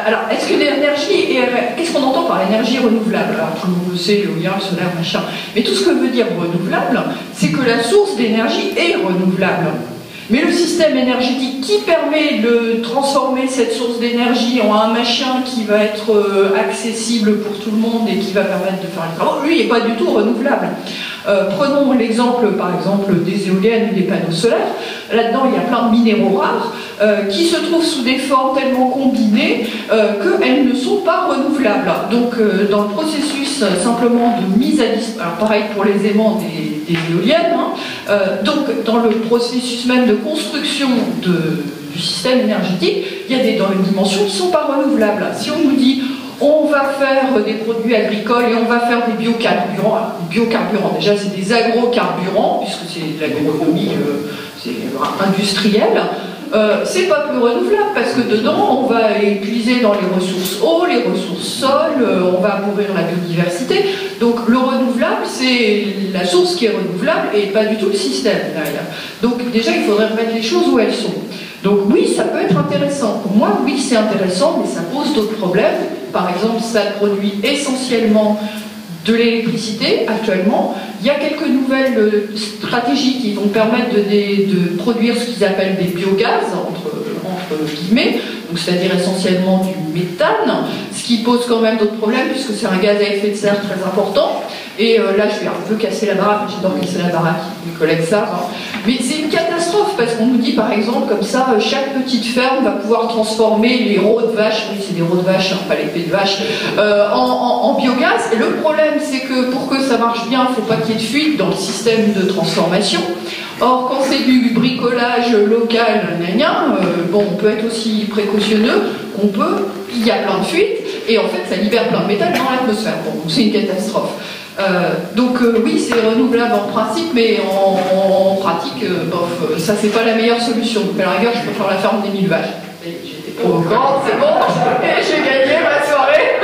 H: Alors, est-ce que l'énergie, qu'est-ce qu'on entend par énergie renouvelable? Alors, tout le monde sait, l'éolien, le solaire, machin. Mais tout ce que veut dire renouvelable, c'est que la source d'énergie est renouvelable. Mais le système énergétique qui permet de transformer cette source d'énergie en un machin qui va être accessible pour tout le monde et qui va permettre de faire les travaux, lui, n'est pas du tout renouvelable. Prenons l'exemple, par exemple, des éoliennes ou des panneaux solaires. Là-dedans, il y a plein de minéraux rares qui se trouvent sous des formes tellement combinées qu'elles ne sont pas renouvelables. Donc, dans le processus simplement de mise à disposition, alors pareil pour les aimants des éoliennes, hein, donc dans le processus même de construction du système énergétique, il y a des dimensions qui ne sont pas renouvelables. Si on nous dit on va faire des produits agricoles et on va faire des biocarburants. Alors, les biocarburants, déjà, c'est des agrocarburants, puisque c'est de l'agronomie industrielle. C'est pas plus renouvelable, parce que dedans, on va épuiser dans les ressources eau, les ressources sol, on va appauvrir la biodiversité. Donc, le renouvelable, c'est la source qui est renouvelable et pas du tout le système derrière. Donc, déjà, il faudrait remettre les choses où elles sont. Donc, oui, ça peut être intéressant. Pour moi, oui, c'est intéressant, mais ça pose d'autres problèmes. Par exemple, ça produit essentiellement de l'électricité actuellement. Il y a quelques nouvelles stratégies qui vont permettre de produire ce qu'ils appellent des biogaz, entre guillemets, c'est-à-dire essentiellement du méthane, ce qui pose quand même d'autres problèmes puisque c'est un gaz à effet de serre très important. Et là, je vais un peu casser la baraque, j'adore casser la baraque, mes collègues savent. Hein. Mais c'est une catastrophe parce qu'on nous dit par exemple comme ça, chaque petite ferme va pouvoir transformer les rots de vaches, oui c'est des rots de vaches, hein, pas les pets de vaches, en biogaz. Et le problème c'est que pour que ça marche bien, il ne faut pas qu'il y ait de fuite dans le système de transformation. Or, quand c'est du bricolage local, bon, on peut être aussi précautionneux qu'on peut, il y a plein de fuites, et en fait ça libère plein de métal dans l'atmosphère. Bon, c'est une catastrophe. Oui, c'est renouvelable en principe, mais en pratique, bof, ça c'est pas la meilleure solution. Donc à la rigueur, je préfère la ferme des 1000 vaches. J'étais provocante, c'est bon, et j'ai gagné ma soirée.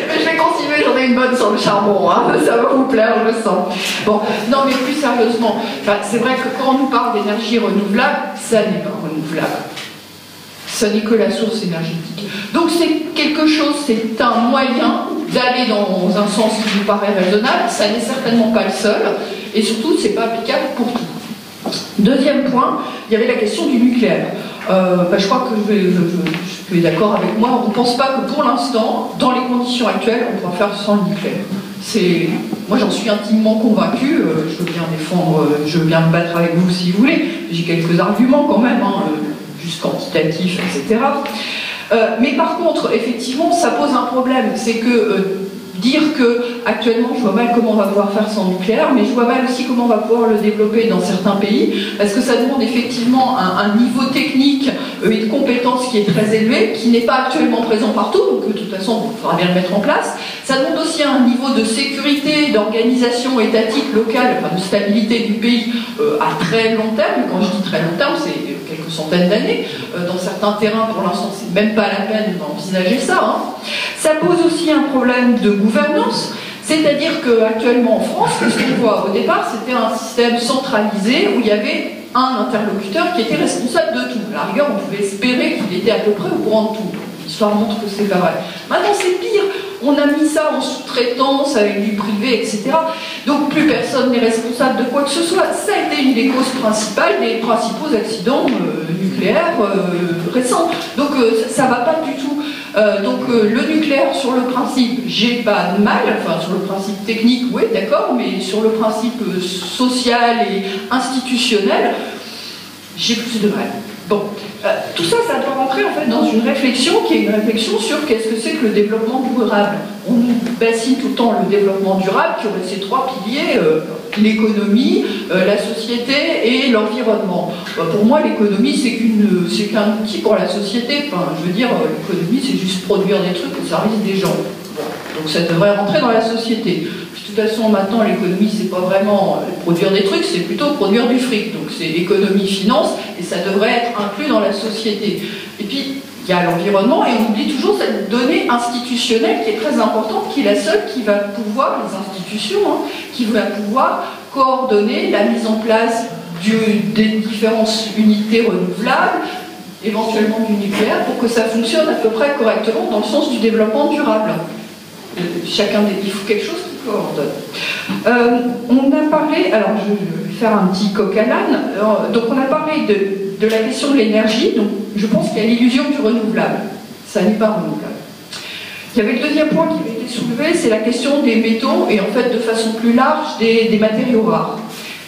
H: Mais je vais continuer, j'en ai une bonne sur le charbon, hein. Ça va vous plaire, je le sens. Bon, non mais plus sérieusement, c'est vrai que quand on nous parle d'énergie renouvelable, ça n'est pas renouvelable. Ça n'est que la source énergétique. Donc c'est quelque chose, c'est un moyen d'aller dans un sens qui nous paraît raisonnable, ça n'est certainement pas le seul, et surtout, c'est pas applicable pour tout. Deuxième point, il y avait la question du nucléaire. Je crois que je suis d'accord avec moi, on ne pense pas que pour l'instant, dans les conditions actuelles, on pourra faire sans le nucléaire. Moi j'en suis intimement convaincue, je veux bien défendre, je veux bien me battre avec vous si vous voulez, j'ai quelques arguments quand même, hein, juste quantitatifs, etc. Mais par contre, effectivement, ça pose un problème, c'est que dire que actuellement je vois mal comment on va pouvoir faire sans nucléaire, mais je vois mal aussi comment on va pouvoir le développer dans certains pays, parce que ça demande effectivement un niveau technique et de compétences qui est très élevé, qui n'est pas actuellement présent partout, donc de toute façon il faudra bien le mettre en place. Ça demande aussi un niveau de sécurité, d'organisation étatique locale, enfin de stabilité du pays à très long terme. Quand je dis très long terme, c'est quelques centaines d'années. Dans certains terrains, pour l'instant, c'est même pas la peine d'envisager ça. Hein. Ça pose aussi un problème de gouvernance, c'est-à-dire qu'actuellement en France, ce qu'on voit au départ, c'était un système centralisé où il y avait un interlocuteur qui était responsable de tout. À la rigueur, on pouvait espérer qu'il était à peu près au courant de tout. L'histoire montre que c'est pas vrai. Maintenant, c'est pire. On a mis ça en sous-traitance avec du privé, etc. Donc, plus personne n'est responsable de quoi que ce soit. Ça a été une des causes principales des principaux accidents nucléaires récents. Donc, ça ne va pas du tout. Le nucléaire, sur le principe, j'ai pas de mal. Enfin, sur le principe technique, oui, d'accord, mais sur le principe social et institutionnel, j'ai plus de mal. Bon, tout ça, ça doit rentrer en fait dans une réflexion qui est une réflexion sur qu'est-ce que c'est que le développement durable. On nous bassine tout le temps le développement durable qui aurait ces trois piliers, l'économie, la société et l'environnement. Pour moi, l'économie, c'est qu'un outil pour la société. Enfin, je veux dire, l'économie, c'est juste produire des trucs au service des gens. Bon, donc ça devrait rentrer dans la société. De toute façon, maintenant, l'économie, c'est pas vraiment produire des trucs, c'est plutôt produire du fric. Donc c'est économie-finance, et ça devrait être inclus dans la société. Et puis, il y a l'environnement, et on oublie toujours cette donnée institutionnelle qui est très importante, qui est la seule qui va pouvoir, les institutions, hein, qui va pouvoir coordonner la mise en place des différentes unités renouvelables, éventuellement du nucléaire, pour que ça fonctionne à peu près correctement dans le sens du développement durable. Il faut quelque chose qui coordonne. On a parlé, alors faire un petit coq à l'âne. Donc on a parlé de la question de l'énergie, donc je pense qu'il y a l'illusion du renouvelable. Ça n'est pas renouvelable. Il y avait le deuxième point qui avait été soulevé, c'est la question des métaux et en fait de façon plus large des matériaux rares.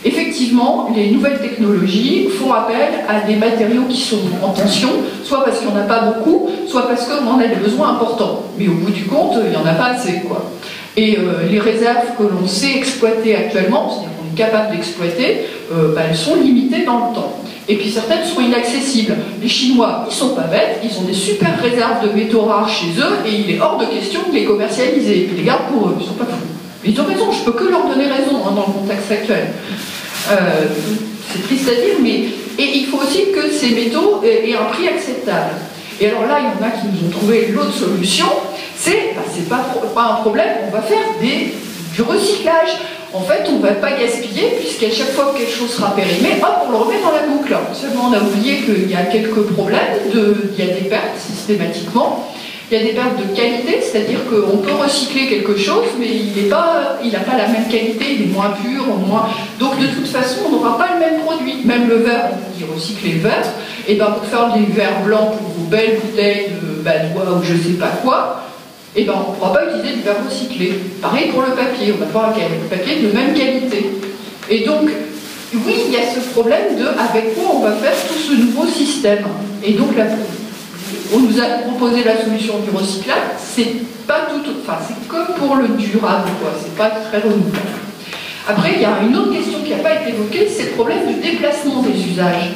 H: Effectivement, les nouvelles technologies font appel à des matériaux qui sont en tension, soit parce qu'il n'y en a pas beaucoup, soit parce qu'on en a des besoins importants. Mais au bout du compte, il n'y en a pas assez, quoi. Et les réserves que l'on sait exploiter actuellement, c'est-à-dire qu'on est capable d'exploiter, elles sont limitées dans le temps. Et puis certaines sont inaccessibles. Les Chinois, ils sont pas bêtes, ils ont des super réserves de métaux rares chez eux, et il est hors de question de les commercialiser. Ils les gardent pour eux, ils sont pas fous. Mais ils ont raison, je peux que leur donner raison dans le contexte actuel. C'est triste à dire, mais et il faut aussi que ces métaux aient un prix acceptable. Et alors là, il y en a qui nous ont trouvé l'autre solution, c'est pas un problème, on va faire du recyclage. En fait, on ne va pas gaspiller, puisqu'à chaque fois que quelque chose sera périmé, hop, on le remet dans la boucle. Seulement, on a oublié qu'il y a quelques problèmes, il y a des pertes systématiquement. Il y a des pertes de qualité, c'est-à-dire qu'on peut recycler quelque chose, mais il n'a pas la même qualité, il est moins pur, donc de toute façon, on n'aura pas le même produit. Même le verre, on dit recycler le verre, et bien pour faire des verres blancs pour vos belles bouteilles de badois ou je ne sais pas quoi, et ben on ne pourra pas utiliser du verre recyclé. Pareil pour le papier, on va pas avoir le papier de même qualité. Et donc, oui, il y a ce problème de avec quoi on va faire tout ce nouveau système. Et donc on nous a proposé la solution du recyclage, c'est pas tout, c'est comme pour le durable, quoi, c'est pas très renouvelable. Après, il y a une autre question qui n'a pas été évoquée, c'est le problème du déplacement des usages.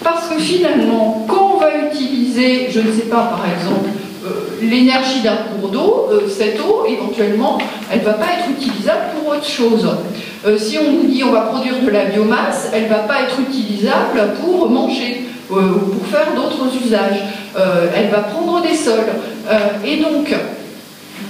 H: Parce que finalement, quand on va utiliser, je ne sais pas, par exemple, l'énergie d'un cours d'eau, cette eau, éventuellement, elle ne va pas être utilisable pour autre chose. Si on nous dit on va produire de la biomasse, elle ne va pas être utilisable pour manger, ou pour faire d'autres usages. Elle va prendre des sols. Et donc,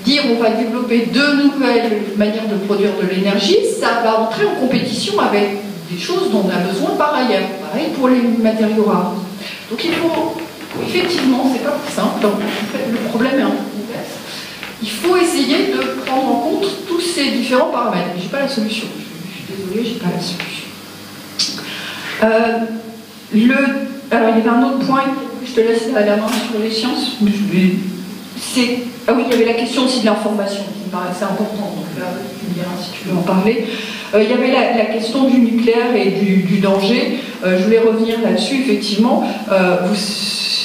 H: dire on va développer de nouvelles manières de produire de l'énergie, ça va entrer en compétition avec des choses dont on a besoin par ailleurs. Pareil pour les matériaux rares. Donc il faut, effectivement, c'est pas plus simple. Le problème est un peu complexe. Il faut essayer de prendre en compte tous ces différents paramètres. Mais j'ai pas la solution. Je suis désolée, j'ai pas la solution. Alors il y avait un autre point, je te laisse la main sur les sciences. Ah oui, il y avait la question aussi de l'information qui me paraissait importante, donc là tu me diras si tu veux en parler. Il y avait la question du nucléaire et du danger. Je voulais revenir là-dessus, effectivement.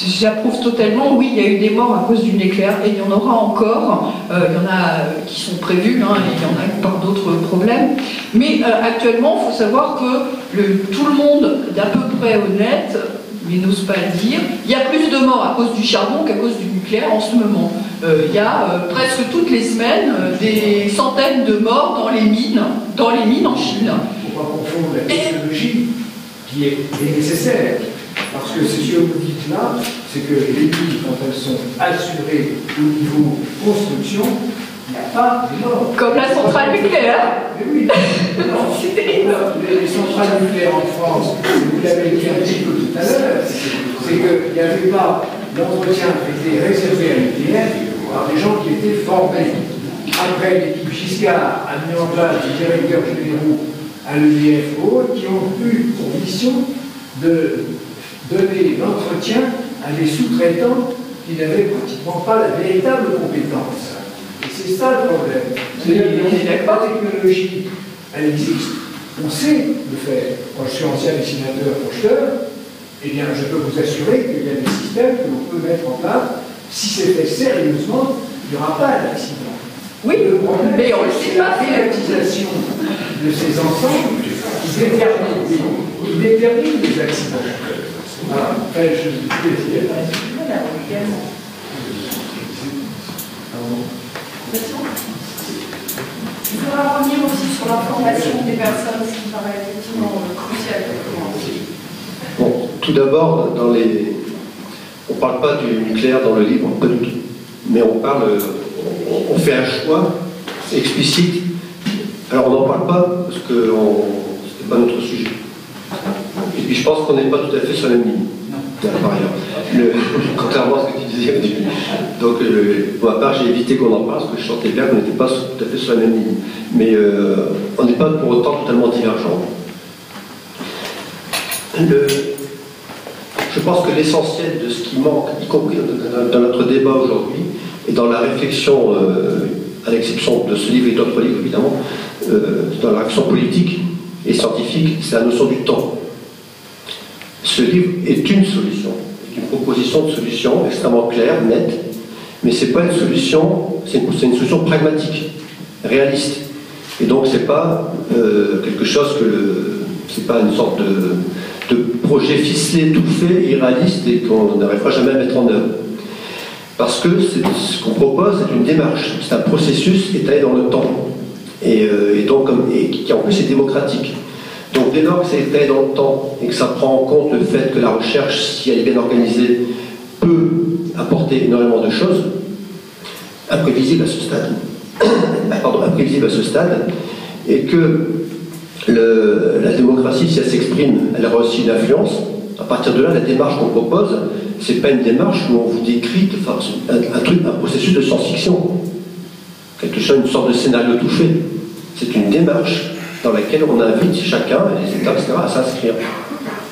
H: J'approuve totalement, oui, il y a eu des morts à cause du nucléaire et il y en aura encore. Il y en a qui sont prévus, et il y en a par d'autres problèmes. Mais actuellement, il faut savoir que tout le monde d'à peu près honnête, mais n'ose pas le dire, il y a plus de morts à cause du charbon qu'à cause du nucléaire en ce moment. Il y a presque toutes les semaines des centaines de morts dans les mines en Chine.
I: Il ne faut pas confondre la technologie qui est nécessaire. Parce que ce que vous dites là, c'est que les mines, quand elles sont assurées au niveau construction, il n'y a pas de morts.
H: Comme la centrale nucléaire.
I: Mais oui, non, c'est terrible. Les centrales nucléaires en France, vous l'avez dit un petit peu tout à l'heure, c'est qu'il n'y avait pas l'entretien qui était réservé à l'nucléaire par des gens qui étaient formés. Après, l'équipe Giscard a mis en place des directeurs généraux à l'EDF qui ont eu pour mission de donner l'entretien à des sous-traitants qui n'avaient pratiquement pas la véritable compétence. Et c'est ça le problème. C'est-à-dire que la technologie, elle existe. On sait le faire. Quand je suis ancien dessinateur projeteur, eh bien, je peux vous assurer qu'il y a des systèmes que l'on peut mettre en place. Si c'est fait sérieusement, il n'y aura pas d'accident.
H: Oui,
I: le problème,
H: mais on le sait
I: c'est la
H: pas.
I: réactivation de ces ensembles qui détermine les accidents. Voilà. Enfin, je
A: voudrais revenir aussi sur l'information des personnes, ce qui me paraît effectivement crucial.
C: Bon, tout d'abord, on ne parle pas du nucléaire dans le livre, pas du tout. Mais on fait un choix explicite. Alors on n'en parle pas parce que ce n'est pas notre sujet. Et puis je pense qu'on n'est pas tout à fait sur la même ligne. Par ailleurs. Contrairement à ce que tu disais au début. Donc, pour ma part, j'ai évité qu'on en parle parce que je sentais bien qu'on n'était pas tout à fait sur la même ligne. Mais on n'est pas pour autant totalement divergents. Je pense que l'essentiel de ce qui manque, y compris dans notre débat aujourd'hui, et dans la réflexion, à l'exception de ce livre et d'autres livres évidemment, dans la réflexion politique et scientifique, c'est la notion du temps. Ce livre est une solution, une proposition de solution extrêmement claire, nette, mais ce n'est pas une solution, c'est une solution pragmatique, réaliste. Et donc c'est pas quelque chose c'est pas une sorte de projet ficelé, tout fait, irréaliste et qu'on n'arrivera jamais à mettre en œuvre. Parce que ce qu'on propose, c'est une démarche, c'est un processus étalé dans le temps, et qui en plus est démocratique. Donc dès lors que c'est étalé dans le temps et que ça prend en compte le fait que la recherche, si elle est bien organisée, peut apporter énormément de choses, imprévisibles à ce stade, et que la démocratie, si elle s'exprime, elle aura aussi une influence. À partir de là, la démarche qu'on propose, c'est pas une démarche où on vous décrit un processus de science-fiction, quelque chose, une sorte de scénario tout fait. C'est une démarche dans laquelle on invite chacun, les États, etc., à s'inscrire.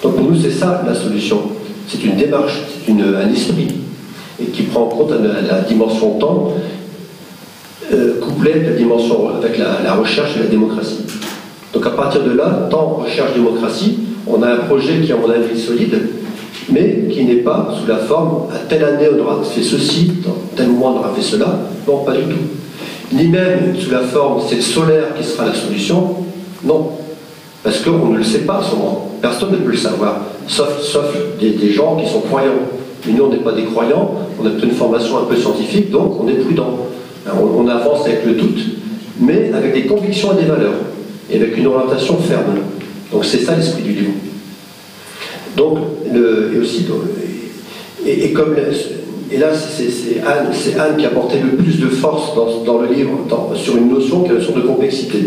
C: Donc pour nous, c'est ça la solution. C'est une démarche, c'est un esprit, et qui prend en compte la dimension temps, couplée avec la dimension, avec la recherche et la démocratie. Donc à partir de là, temps, recherche, démocratie, on a un projet qui est à mon avis solide, mais qui n'est pas sous la forme à telle année on aura fait ceci, dans tel mois on aura fait cela. Non, pas du tout. Ni même sous la forme c'est le solaire qui sera la solution. Non. Parce qu'on ne le sait pas à ce moment. Personne ne peut le savoir, sauf des gens qui sont croyants. Mais nous, on n'est pas des croyants, on a plutôt une formation un peu scientifique, donc on est prudent. On avance avec le doute, mais avec des convictions et des valeurs, et avec une orientation ferme. Donc c'est ça l'esprit du livre. Donc, et là, c'est Anne qui a apporté le plus de force dans le livre, sur une notion qui est une notion de complexité.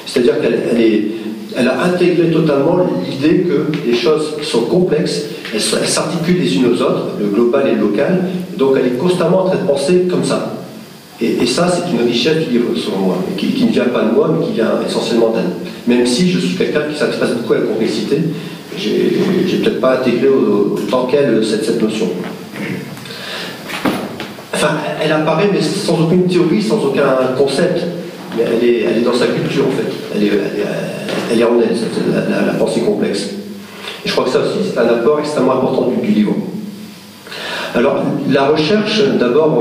C: C'est-à-dire qu'elle a intégré totalement l'idée que les choses sont complexes, elles s'articulent les unes aux autres, le global et le local, donc elle est constamment en train de penser comme ça. Et ça, c'est une richesse du livre, selon moi, qui ne vient pas de moi, mais qui vient essentiellement d'Anne. Même si je suis quelqu'un qui s'intéresse beaucoup à la complexité, j'ai peut-être pas intégré autant qu'elle cette notion. Enfin, elle apparaît, mais sans aucune théorie, sans aucun concept. Mais elle est dans sa culture, en fait. Elle est en elle, la pensée complexe. Et je crois que ça aussi, c'est un apport extrêmement important du livre. Alors, la recherche, d'abord,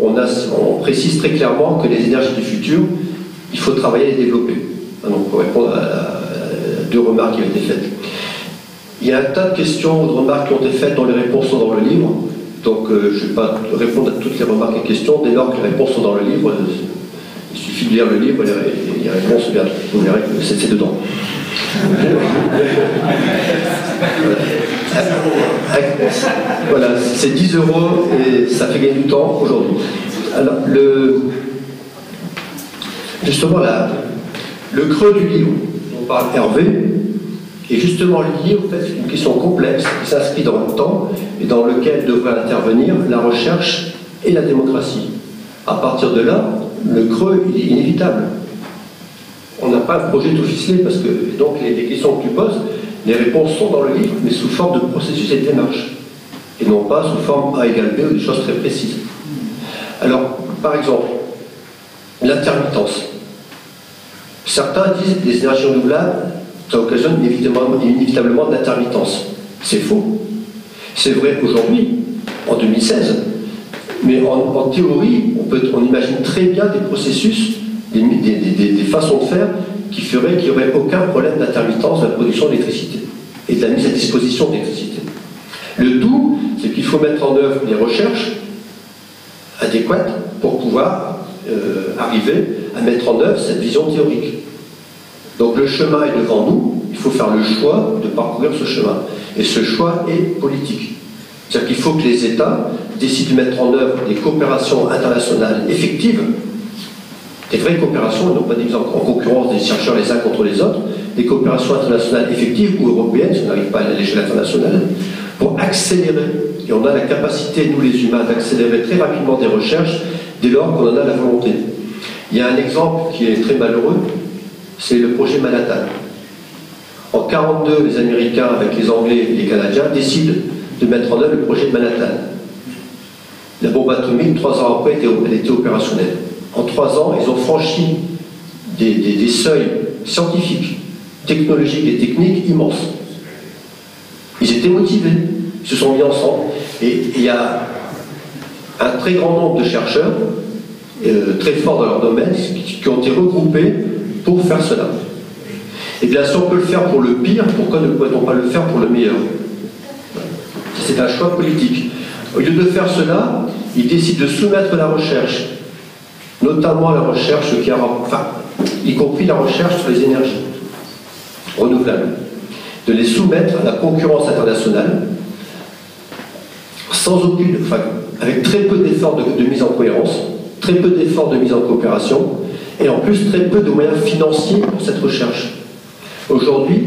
C: on précise très clairement que les énergies du futur, il faut travailler et les développer. Donc, pour répondre à deux remarques qui ont été faites. Il y a un tas de questions ou de remarques qui ont été faites dont les réponses sont dans le livre. Donc, je ne vais pas répondre à toutes les remarques et questions. Dès lors que les réponses sont dans le livre, il suffit de lire le livre et les réponses viennent. Vous verrez que c'est dedans. Voilà, c'est 10 € et ça fait gagner du temps aujourd'hui. Alors, justement, le creux du livre dont parle Hervé est justement lié au fait que c'est une question complexe qui s'inscrit dans le temps et dans lequel devraient intervenir la recherche et la démocratie. À partir de là, le creux il est inévitable. On n'a pas un projet tout ficelé parce que donc les questions que tu poses, les réponses sont dans le livre, mais sous forme de processus et de démarche, et non pas sous forme A égale B ou des choses très précises. Alors, par exemple, l'intermittence. Certains disent que les énergies renouvelables, ça occasionne inévitablement de l'intermittence. C'est faux. C'est vrai aujourd'hui, en 2016, mais en théorie, on imagine très bien des processus, des façons de faire qui feraient qu'il n'y aurait aucun problème d'intermittence de la production d'électricité et de la mise à disposition d'électricité. Le tout, c'est qu'il faut mettre en œuvre des recherches adéquates pour pouvoir arriver à mettre en œuvre cette vision théorique. Donc le chemin est devant nous, il faut faire le choix de parcourir ce chemin. Et ce choix est politique. C'est-à-dire qu'il faut que les États décident de mettre en œuvre des coopérations internationales effectives, des vraies coopérations, et non pas des en concurrence des chercheurs les uns contre les autres, des coopérations internationales effectives ou européennes, si on n'arrive pas à l'échelle internationale, pour accélérer. Et on a la capacité, nous les humains, d'accélérer très rapidement des recherches dès lors qu'on en a la volonté. Il y a un exemple qui est très malheureux, c'est le projet Manhattan. En en 1942, les Américains, avec les Anglais et les Canadiens, décident de mettre en œuvre le projet de Manhattan. La bombe atomique, 3 ans après, elle était opérationnelle. En 3 ans, ils ont franchi des seuils scientifiques, technologiques et techniques immenses. Ils étaient motivés, ils se sont mis ensemble. Et il y a un très grand nombre de chercheurs, très forts dans leur domaine, qui ont été regroupés pour faire cela. Et bien, si on peut le faire pour le pire, pourquoi ne pourrait-on pas le faire pour le meilleur? C'est un choix politique. Au lieu de faire cela, ils décident de soumettre la recherche, notamment la recherche y compris la recherche sur les énergies renouvelables, de les soumettre à la concurrence internationale, avec très peu d'efforts de mise en cohérence, très peu d'efforts de mise en coopération, et en plus très peu de moyens financiers pour cette recherche. Aujourd'hui,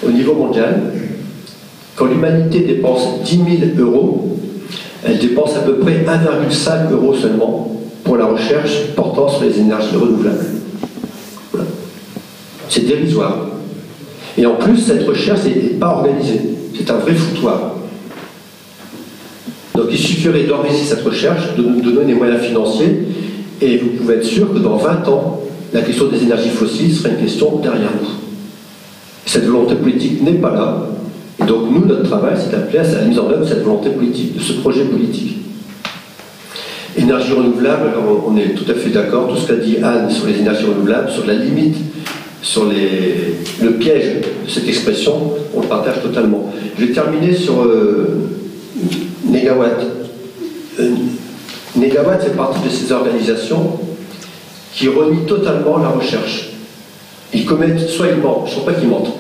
C: au niveau mondial, quand l'humanité dépense 10 000 euros, elle dépense à peu près 1,5 € seulement pour la recherche portant sur les énergies renouvelables. Voilà. C'est dérisoire. Et en plus, cette recherche n'est pas organisée. C'est un vrai foutoir. Donc il suffirait d'organiser cette recherche, de nous donner des moyens financiers, et vous pouvez être sûr que dans 20 ans, la question des énergies fossiles sera une question derrière nous. Cette volonté politique n'est pas là, et donc nous, notre travail, c'est d'appeler à la mise en œuvre de cette volonté politique, de ce projet politique. Énergie renouvelable, alors on est tout à fait d'accord, tout ce qu'a dit Anne sur les énergies renouvelables, sur la limite, sur le piège de cette expression, on le partage totalement. Je vais terminer sur Négawatt. Négawatt fait partie de ces organisations qui renient totalement la recherche. Ils commettent, soit ils mentent, je ne sais pas qu'ils mentent,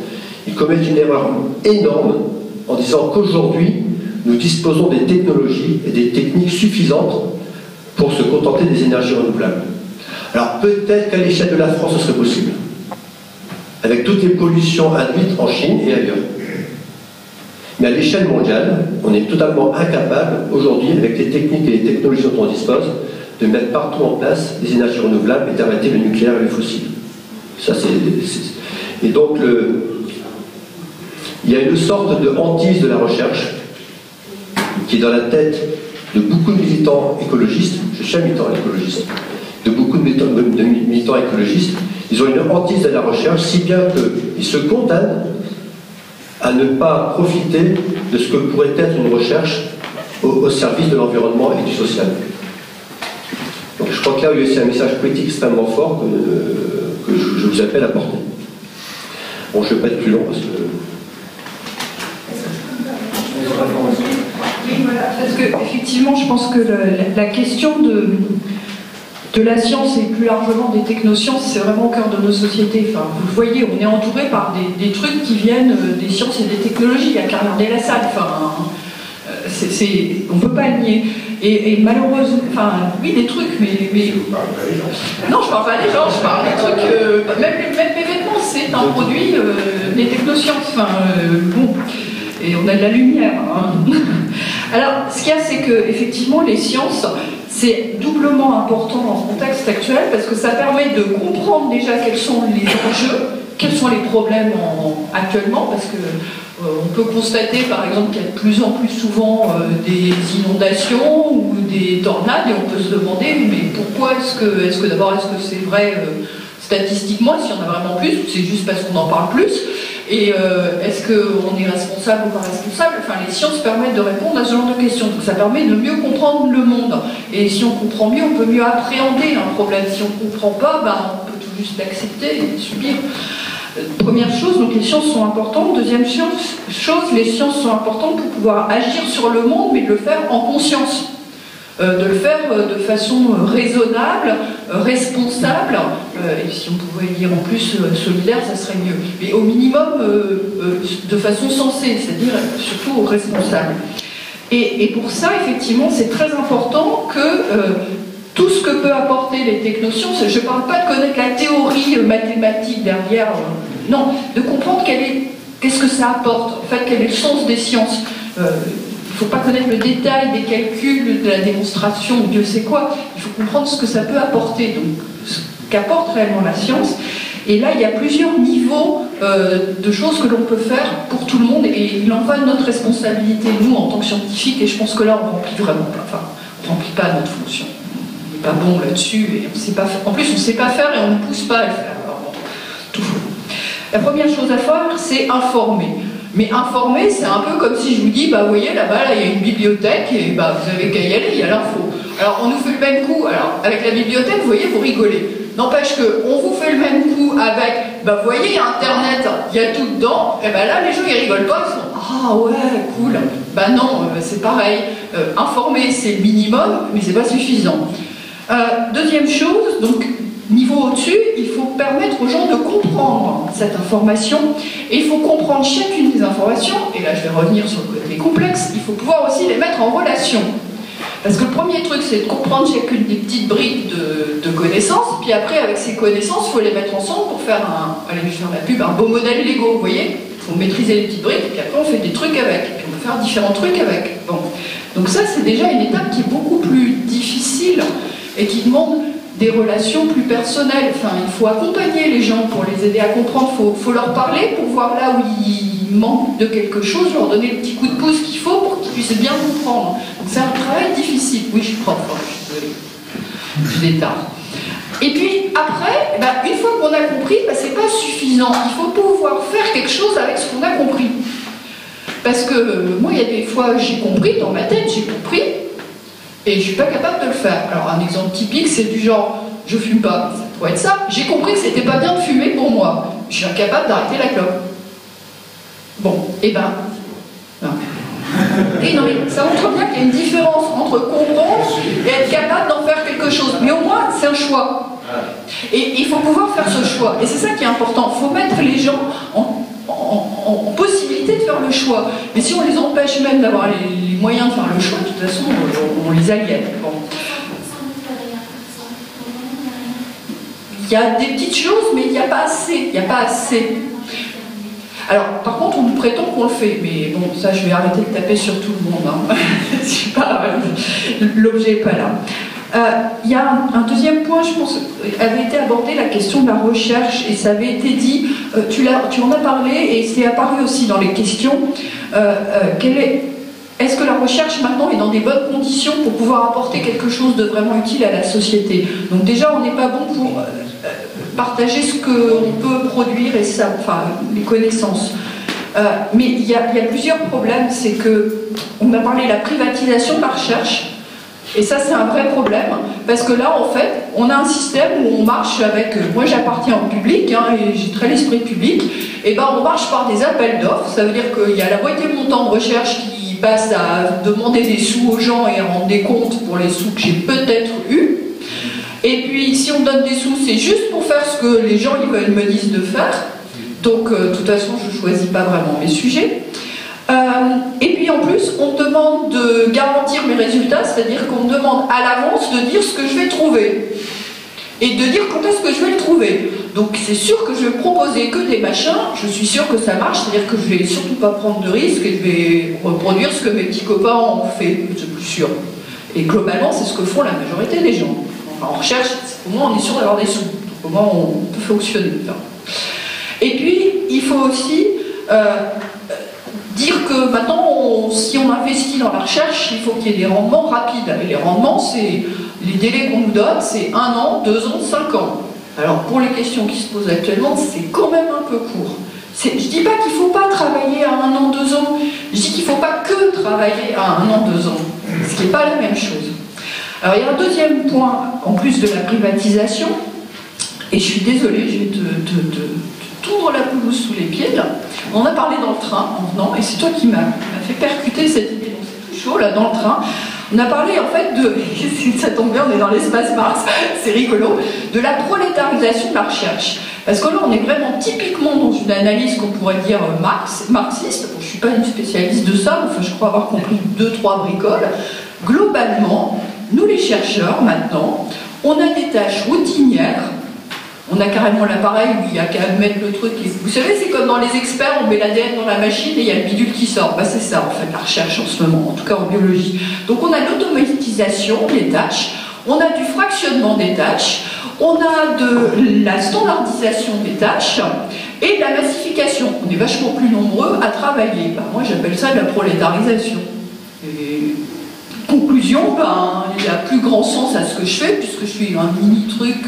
C: ils commettent une erreur énorme en disant qu'aujourd'hui, nous disposons des technologies et des techniques suffisantes pour se contenter des énergies renouvelables. Alors peut-être qu'à l'échelle de la France, ce serait possible, avec toutes les pollutions induites en Chine et ailleurs. Mais à l'échelle mondiale, on est totalement incapable, aujourd'hui, avec les techniques et les technologies dont on dispose, de mettre partout en place des énergies renouvelables et d'arrêter le nucléaire et les fossiles. Ça, Et donc, il y a une sorte de hantise de la recherche qui est dans la tête de beaucoup de militants écologistes, je suis un militant écologiste, de beaucoup de militants écologistes. Ils ont une hantise de la recherche, si bien qu'ils se condamnent à ne pas profiter de ce que pourrait être une recherche au service de l'environnement et du social. Donc je crois que là, il y a aussi un message politique extrêmement fort que je vous appelle à porter. Bon, je ne vais pas être plus long parce que...
H: Parce que, effectivement, je pense que la question de la science et plus largement des technosciences, c'est vraiment au cœur de nos sociétés. Enfin, vous le voyez, on est entouré par des trucs qui viennent des sciences et des technologies. Il n'y a qu'à regarder la salle. Enfin, on ne peut pas le nier. Et malheureusement, enfin, oui, des trucs, mais... Non, je ne parle pas des gens, je parle des trucs... même mes vêtements, c'est un produit des technosciences. Enfin, bon... Et on a de la lumière. Hein. Alors, ce qu'il y a, c'est que effectivement, les sciences, c'est doublement important dans ce contexte actuel parce que ça permet de comprendre déjà quels sont les enjeux, quels sont les problèmes actuellement, parce que on peut constater, par exemple, qu'il y a de plus en plus souvent des inondations ou des tornades, et on peut se demander, mais pourquoi est-ce que d'abord, est-ce que c'est vrai statistiquement, s'il y en a vraiment plus, ou c'est juste parce qu'on en parle plus? Et est-ce qu'on est responsable ou pas responsable? Enfin, les sciences permettent de répondre à ce genre de questions. Donc ça permet de mieux comprendre le monde. Et si on comprend mieux, on peut mieux appréhender un problème. Si on ne comprend pas, ben, on peut tout juste l'accepter et subir. Première chose, donc les sciences sont importantes. Deuxième chose, les sciences sont importantes pour pouvoir agir sur le monde, mais de le faire en conscience. De le faire de façon raisonnable, responsable, et si on pouvait dire en plus solidaire, ça serait mieux. Mais au minimum, de façon sensée, c'est-à-dire surtout responsable. Et pour ça, effectivement, c'est très important que tout ce que peut apporter les technosciences, je ne parle pas de connaître la théorie mathématique derrière, non, de comprendre qu'est-ce que ça apporte, en fait, quel est le sens des sciences. Il ne faut pas connaître le détail des calculs, de la démonstration, Dieu sait quoi. Il faut comprendre ce que ça peut apporter, donc ce qu'apporte réellement la science. Et là, il y a plusieurs niveaux de choses que l'on peut faire pour tout le monde, et il en va de notre responsabilité, nous, en tant que scientifiques, et je pense que là, on remplit vraiment pas, enfin, on remplit pas notre fonction. On n'est pas bon là-dessus, et on sait pas faire. En plus, on ne sait pas faire et on ne pousse pas à le faire. Alors, bon, tout faux. La première chose à faire, c'est informer. Mais informer, c'est un peu comme si je vous dis, bah, vous voyez, là-bas, là, il y a une bibliothèque, et bah, vous avez qu'à y aller, il y a l'info. Alors, on nous fait le même coup. Alors, avec la bibliothèque, vous voyez, vous rigolez. N'empêche qu'on vous fait le même coup avec, bah, vous voyez, il y a Internet, il y a tout dedans, et ben là, les gens, ils rigolent pas, ils font, ah ouais, cool. Bah non, c'est pareil. Informer, c'est le minimum, mais c'est pas suffisant. Deuxième chose, donc, niveau au-dessus, il faut permettre aux gens de comprendre cette information, et il faut comprendre chacune des informations, et là, je vais revenir sur le côté complexe, il faut pouvoir aussi les mettre en relation. Parce que le premier truc, c'est de comprendre chacune des petites briques de connaissances, puis après, avec ces connaissances, il faut les mettre ensemble pour faire allez, je vais faire la pub, un beau modèle Lego, vous voyez. Il faut maîtriser les petites briques, puis après, on fait des trucs avec, puis on peut faire différents trucs avec. Bon. Donc ça, c'est déjà une étape qui est beaucoup plus difficile, et qui demande des relations plus personnelles. Enfin, il faut accompagner les gens pour les aider à comprendre, il faut leur parler pour voir là où ils manquent de quelque chose, leur donner le petit coup de pouce qu'il faut pour qu'ils puissent bien comprendre. Donc c'est un travail difficile. Oui, je suis prof, je suis désolée. Je détarde. Et puis après, ben, une fois qu'on a compris, ben, c'est pas suffisant. Il faut pouvoir faire quelque chose avec ce qu'on a compris. Parce que moi, il y a des fois, j'ai compris, dans ma tête, j'ai compris, et je suis pas capable de le faire. Alors un exemple typique, c'est du genre, je fume pas, ça pourrait être ça. J'ai compris que c'était pas bien de fumer pour moi. Je suis incapable d'arrêter la clope. Bon, et ben, non. Et non, mais ça montre bien qu'il y a une différence entre comprendre et être capable d'en faire quelque chose. Mais au moins, c'est un choix. Et il faut pouvoir faire ce choix. Et c'est ça qui est important. Il faut mettre les gens en possibilité de faire le choix. Mais si on les empêche même d'avoir les moyens de faire le choix, de toute façon, on les aliène. Bon. Il y a des petites choses, mais il n'y a pas assez. Il n'y a pas assez. Alors, par contre, on nous prétend qu'on le fait, mais bon, ça, je vais arrêter de taper sur tout le monde. Hein. L'objet n'est pas là. Il y a un deuxième point, je pense, avait été abordé, la question de la recherche, et ça avait été dit, tu en as parlé, et c'est apparu aussi dans les questions, est-ce que la recherche maintenant est dans des bonnes conditions pour pouvoir apporter quelque chose de vraiment utile à la société? Donc déjà, on n'est pas bon pour partager ce qu'on peut produire et ça, enfin, les connaissances. Mais il y a plusieurs problèmes, c'est que on a parlé de la privatisation de la recherche, et ça c'est un vrai problème, parce que là en fait, on a un système où on marche avec, moi j'appartiens au public, hein, et j'ai très l'esprit public, et ben on marche par des appels d'offres, ça veut dire qu'il y a la moitié de mon temps de recherche qui passe à demander des sous aux gens et à rendre des comptes pour les sous que j'ai peut-être eus. Et puis, si on donne des sous, c'est juste pour faire ce que les gens ils me disent de faire. Donc, de toute façon, je ne choisis pas vraiment mes sujets. Et puis, en plus, on me demande de garantir mes résultats, c'est-à-dire qu'on me demande à l'avance de dire ce que je vais trouver. Et de dire quand est-ce que je vais le trouver. Donc, c'est sûr que je vais proposer que des machins, je suis sûr que ça marche, c'est-à-dire que je ne vais surtout pas prendre de risques et je vais reproduire ce que mes petits copains ont fait, c'est plus sûr. Et globalement, c'est ce que font la majorité des gens. En recherche, au moins on est sûr d'avoir des sous, donc au moins on peut fonctionner. Et puis, il faut aussi dire que maintenant, si on investit dans la recherche, il faut qu'il y ait des rendements rapides. Et les rendements, c'est les délais qu'on nous donne, c'est 1 an, 2 ans, 5 ans. Alors, pour les questions qui se posent actuellement, c'est quand même un peu court. Je ne dis pas qu'il ne faut pas travailler à 1 an, 2 ans, je dis qu'il ne faut pas que travailler à 1 an, 2 ans, ce qui n'est pas la même chose. Alors, il y a un deuxième point, en plus de la privatisation, et je suis désolée, je vais te tondre la pelouse sous les pieds, là. On en a parlé dans le train, en venant, et c'est toi qui m'as fait percuter cette idée, donc c'est tout chaud, là, dans le train. On a parlé, en fait, ça tombe bien, on est dans l'espace Mars, c'est rigolo, de la prolétarisation de la recherche. Parce que là, on est vraiment typiquement dans une analyse qu'on pourrait dire marxiste. Je ne suis pas une spécialiste de ça, enfin, je crois avoir compris 2-3 bricoles. Globalement, nous les chercheurs, maintenant, on a des tâches routinières. On a carrément l'appareil où il y a qu'à mettre le truc. Vous savez, c'est comme dans les experts, on met l'ADN dans la machine et il y a le bidule qui sort. Ben, c'est ça, en fait, la recherche en ce moment, en tout cas en biologie. Donc on a l'automatisation des tâches, on a du fractionnement des tâches, On a de la standardisation des tâches et de la massification. On est vachement plus nombreux à travailler. Ben, moi, j'appelle ça de la prolétarisation. Et conclusion, ben, il y a plus grand sens à ce que je fais, puisque je suis un mini-truc,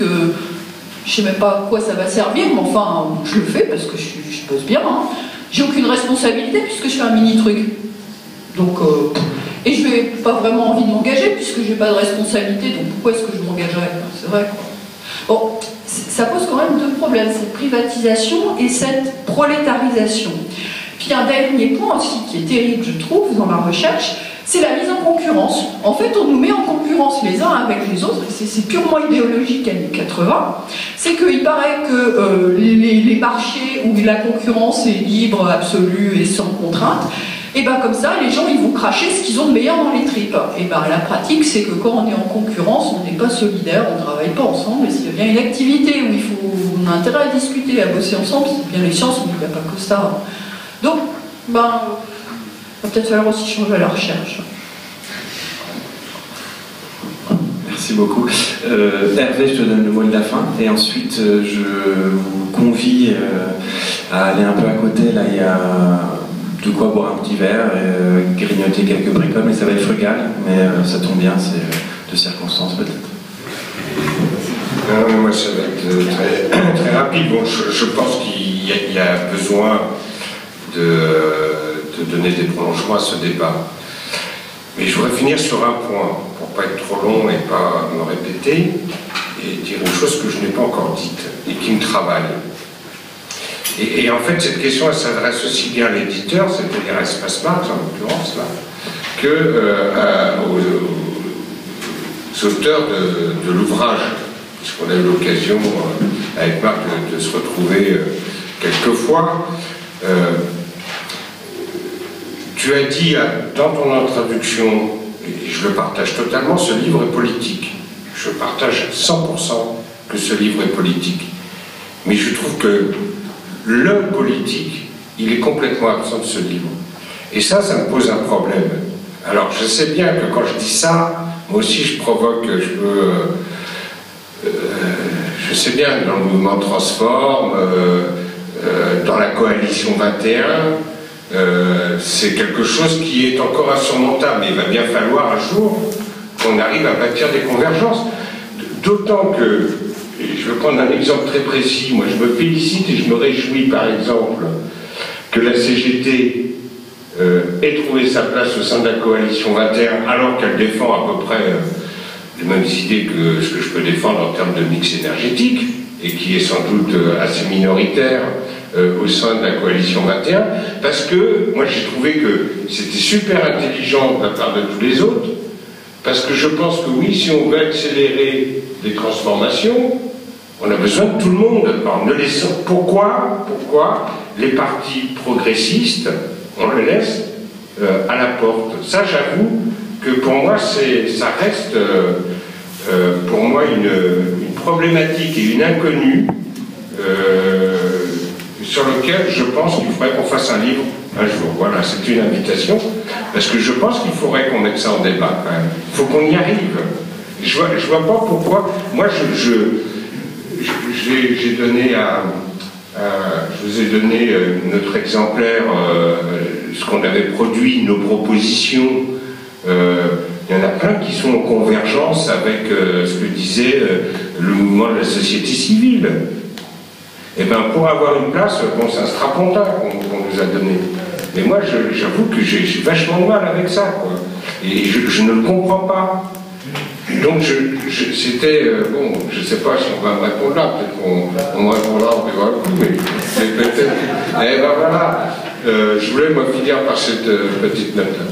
H: je sais même pas à quoi ça va servir, mais enfin, je le fais parce que je bosse bien. Hein. J'ai aucune responsabilité puisque je fais un mini-truc. Donc, et je n'ai pas vraiment envie de m'engager puisque je n'ai pas de responsabilité, donc pourquoi est-ce que je m'engagerais? C'est vrai, quoi. Bon, ça pose quand même deux problèmes, cette privatisation et cette prolétarisation. Puis un dernier point aussi qui est terrible, je trouve, dans ma recherche, c'est la mise en concurrence. En fait, on nous met en concurrence les uns avec les autres, et c'est purement idéologique années 80. C'est qu'il paraît que les marchés où la concurrence est libre, absolue et sans contrainte, et bien comme ça, les gens ils vont cracher ce qu'ils ont de meilleur dans les tripes. Et bien la pratique, c'est que quand on est en concurrence, on n'est pas solidaire, on ne travaille pas ensemble, et s'il y a bien une activité où on a intérêt à discuter, à bosser ensemble, c'est bien les sciences, mais il n'y a pas que ça. Donc, ben, il va peut-être falloir aussi changer la recherche.
B: Merci beaucoup. Hervé, je te donne le mot de la fin, et ensuite je vous convie à aller un peu à côté. Là, il y a de quoi boire un petit verre, grignoter quelques bricoles, mais ça va être frugal, mais ça tombe bien, c'est de circonstances peut-être.
D: Non, moi ça va être très, très rapide. Bon, je pense qu'il y a besoin de donner des prolongements à ce débat. Mais je voudrais finir sur un point, pour pas être trop long et pas me répéter, et dire une chose que je n'ai pas encore dite, et qui me travaille. Et en fait, cette question, elle s'adresse aussi bien à l'éditeur, c'est-à-dire à Espace Smart, en l'occurrence, là, que aux auteurs de l'ouvrage, puisqu'on a eu l'occasion, avec Marc, de se retrouver quelques fois. Tu as dit dans ton introduction, et je le partage totalement, ce livre est politique. Je partage 100% que ce livre est politique. Mais je trouve que le politique, il est complètement absent de ce livre. Et ça me pose un problème. Alors, je sais bien que quand je dis ça, moi aussi je provoque, je sais bien que dans le mouvement Transforme, dans la coalition 21, c'est quelque chose qui est encore insurmontable. Mais il va bien falloir un jour qu'on arrive à bâtir des convergences. D'autant que, je vais prendre un exemple très précis, moi je me félicite et je me réjouis par exemple que la CGT ait trouvé sa place au sein de la coalition 21 alors qu'elle défend à peu près les mêmes idées que ce que je peux défendre en termes de mix énergétique et qui est sans doute assez minoritaire au sein de la coalition 21, parce que moi j'ai trouvé que c'était super intelligent de la part de tous les autres, parce que je pense que oui, si on veut accélérer les transformations, on a besoin de tout le monde. Alors, pourquoi les partis progressistes, on les laisse à la porte? Ça, j'avoue que pour moi, ça reste pour moi une problématique et une inconnue sur lequel je pense qu'il faudrait qu'on fasse un livre un jour. Voilà, c'est une invitation, parce que je pense qu'il faudrait qu'on mette ça en débat quand même. Il faut qu'on y arrive. Je vois pas pourquoi. Moi, j'ai donné je vous ai donné notre exemplaire, ce qu'on avait produit, nos propositions. Il y en a plein qui sont en convergence avec ce que disait le mouvement de la société civile. Et bien, pour avoir une place, bon, c'est un strapontin qu'on nous a donné. Mais moi, j'avoue que j'ai vachement de mal avec ça, quoi. Et je ne le comprends pas. Donc, c'était... bon, je ne sais pas si on va me répondre là, peut-être qu'on me répondra, on verra le coup, mais peut-être... Eh ben voilà, je voulais, moi, finir par cette petite note-là.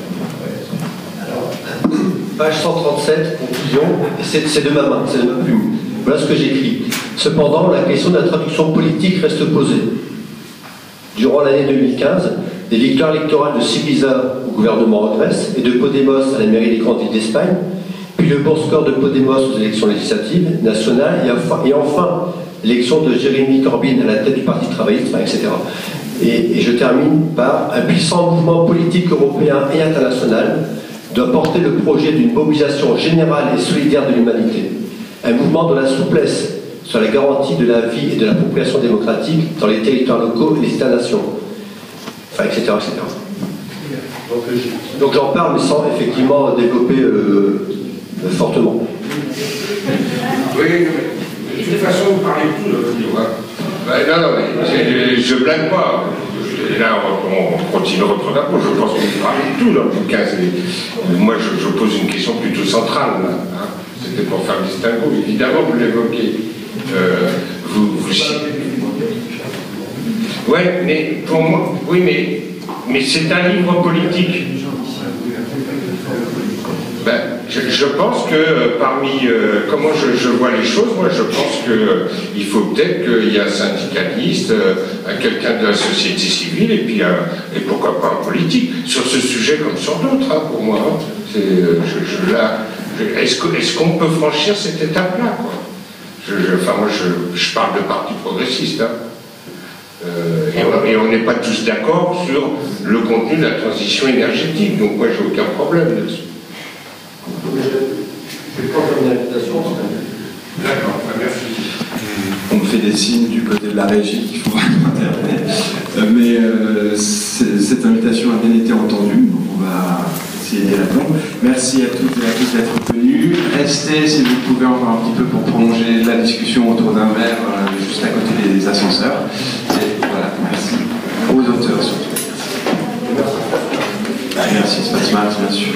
C: Page 137, conclusion, c'est de ma main, c'est de ma plume. Voilà ce que j'écris. Cependant, la question de la traduction politique reste posée. Durant l'année 2015, les victoires électorales de Syriza au gouvernement en Grèce et de Podemos à la mairie des grandes villes d'Espagne, puis le bon score de Podemos aux élections législatives, nationales, et enfin l'élection de Jérémy Corbyn à la tête du Parti travailliste, etc. Et je termine par un puissant mouvement politique européen et international doit porter le projet d'une mobilisation générale et solidaire de l'humanité. Un mouvement dont la souplesse sur la garantie de la vie et de la population démocratique dans les territoires locaux et les États-nations. Enfin, etc. etc. Donc j'en parle, mais sans effectivement développer fortement.
D: Oui, de toute façon, vous parlez de tout, non, mais je blague pas. Et là, on continue de reprendre la peau. Je pense que vous parlez de tout, dans le cas. Moi, je pose une question plutôt centrale, là. Hein. C'était pour faire le distinguo. Évidemment, vous l'évoquez. Ouais, mais pour moi, oui, mais c'est un livre politique. Ben, je pense que parmi comment je vois les choses, moi je pense qu'il faut peut-être qu'il y ait un syndicaliste, quelqu'un de la société civile et puis et pourquoi pas un politique sur ce sujet comme sur d'autres. Hein, pour moi, hein. Est-ce qu'on peut franchir cette étape-là, quoi? Enfin, moi je parle de parti progressiste. Hein. Et on n'est pas tous d'accord sur le contenu de la transition énergétique, donc moi j'ai aucun problème là-dessus.
C: Je prends comme une invitation.
D: D'accord, merci.
B: On me fait des signes du côté de la régie qu'il faut intervenir. Mais cette invitation a bien été entendue, donc on va essayer d'y répondre. Merci à toutes et à tous d'être venus. Restez, si vous pouvez, encore un petit peu pour prolonger la discussion autour d'un verre, juste à côté des ascenseurs. Et voilà, merci aux auteurs surtout. Merci, Space Max, bien sûr.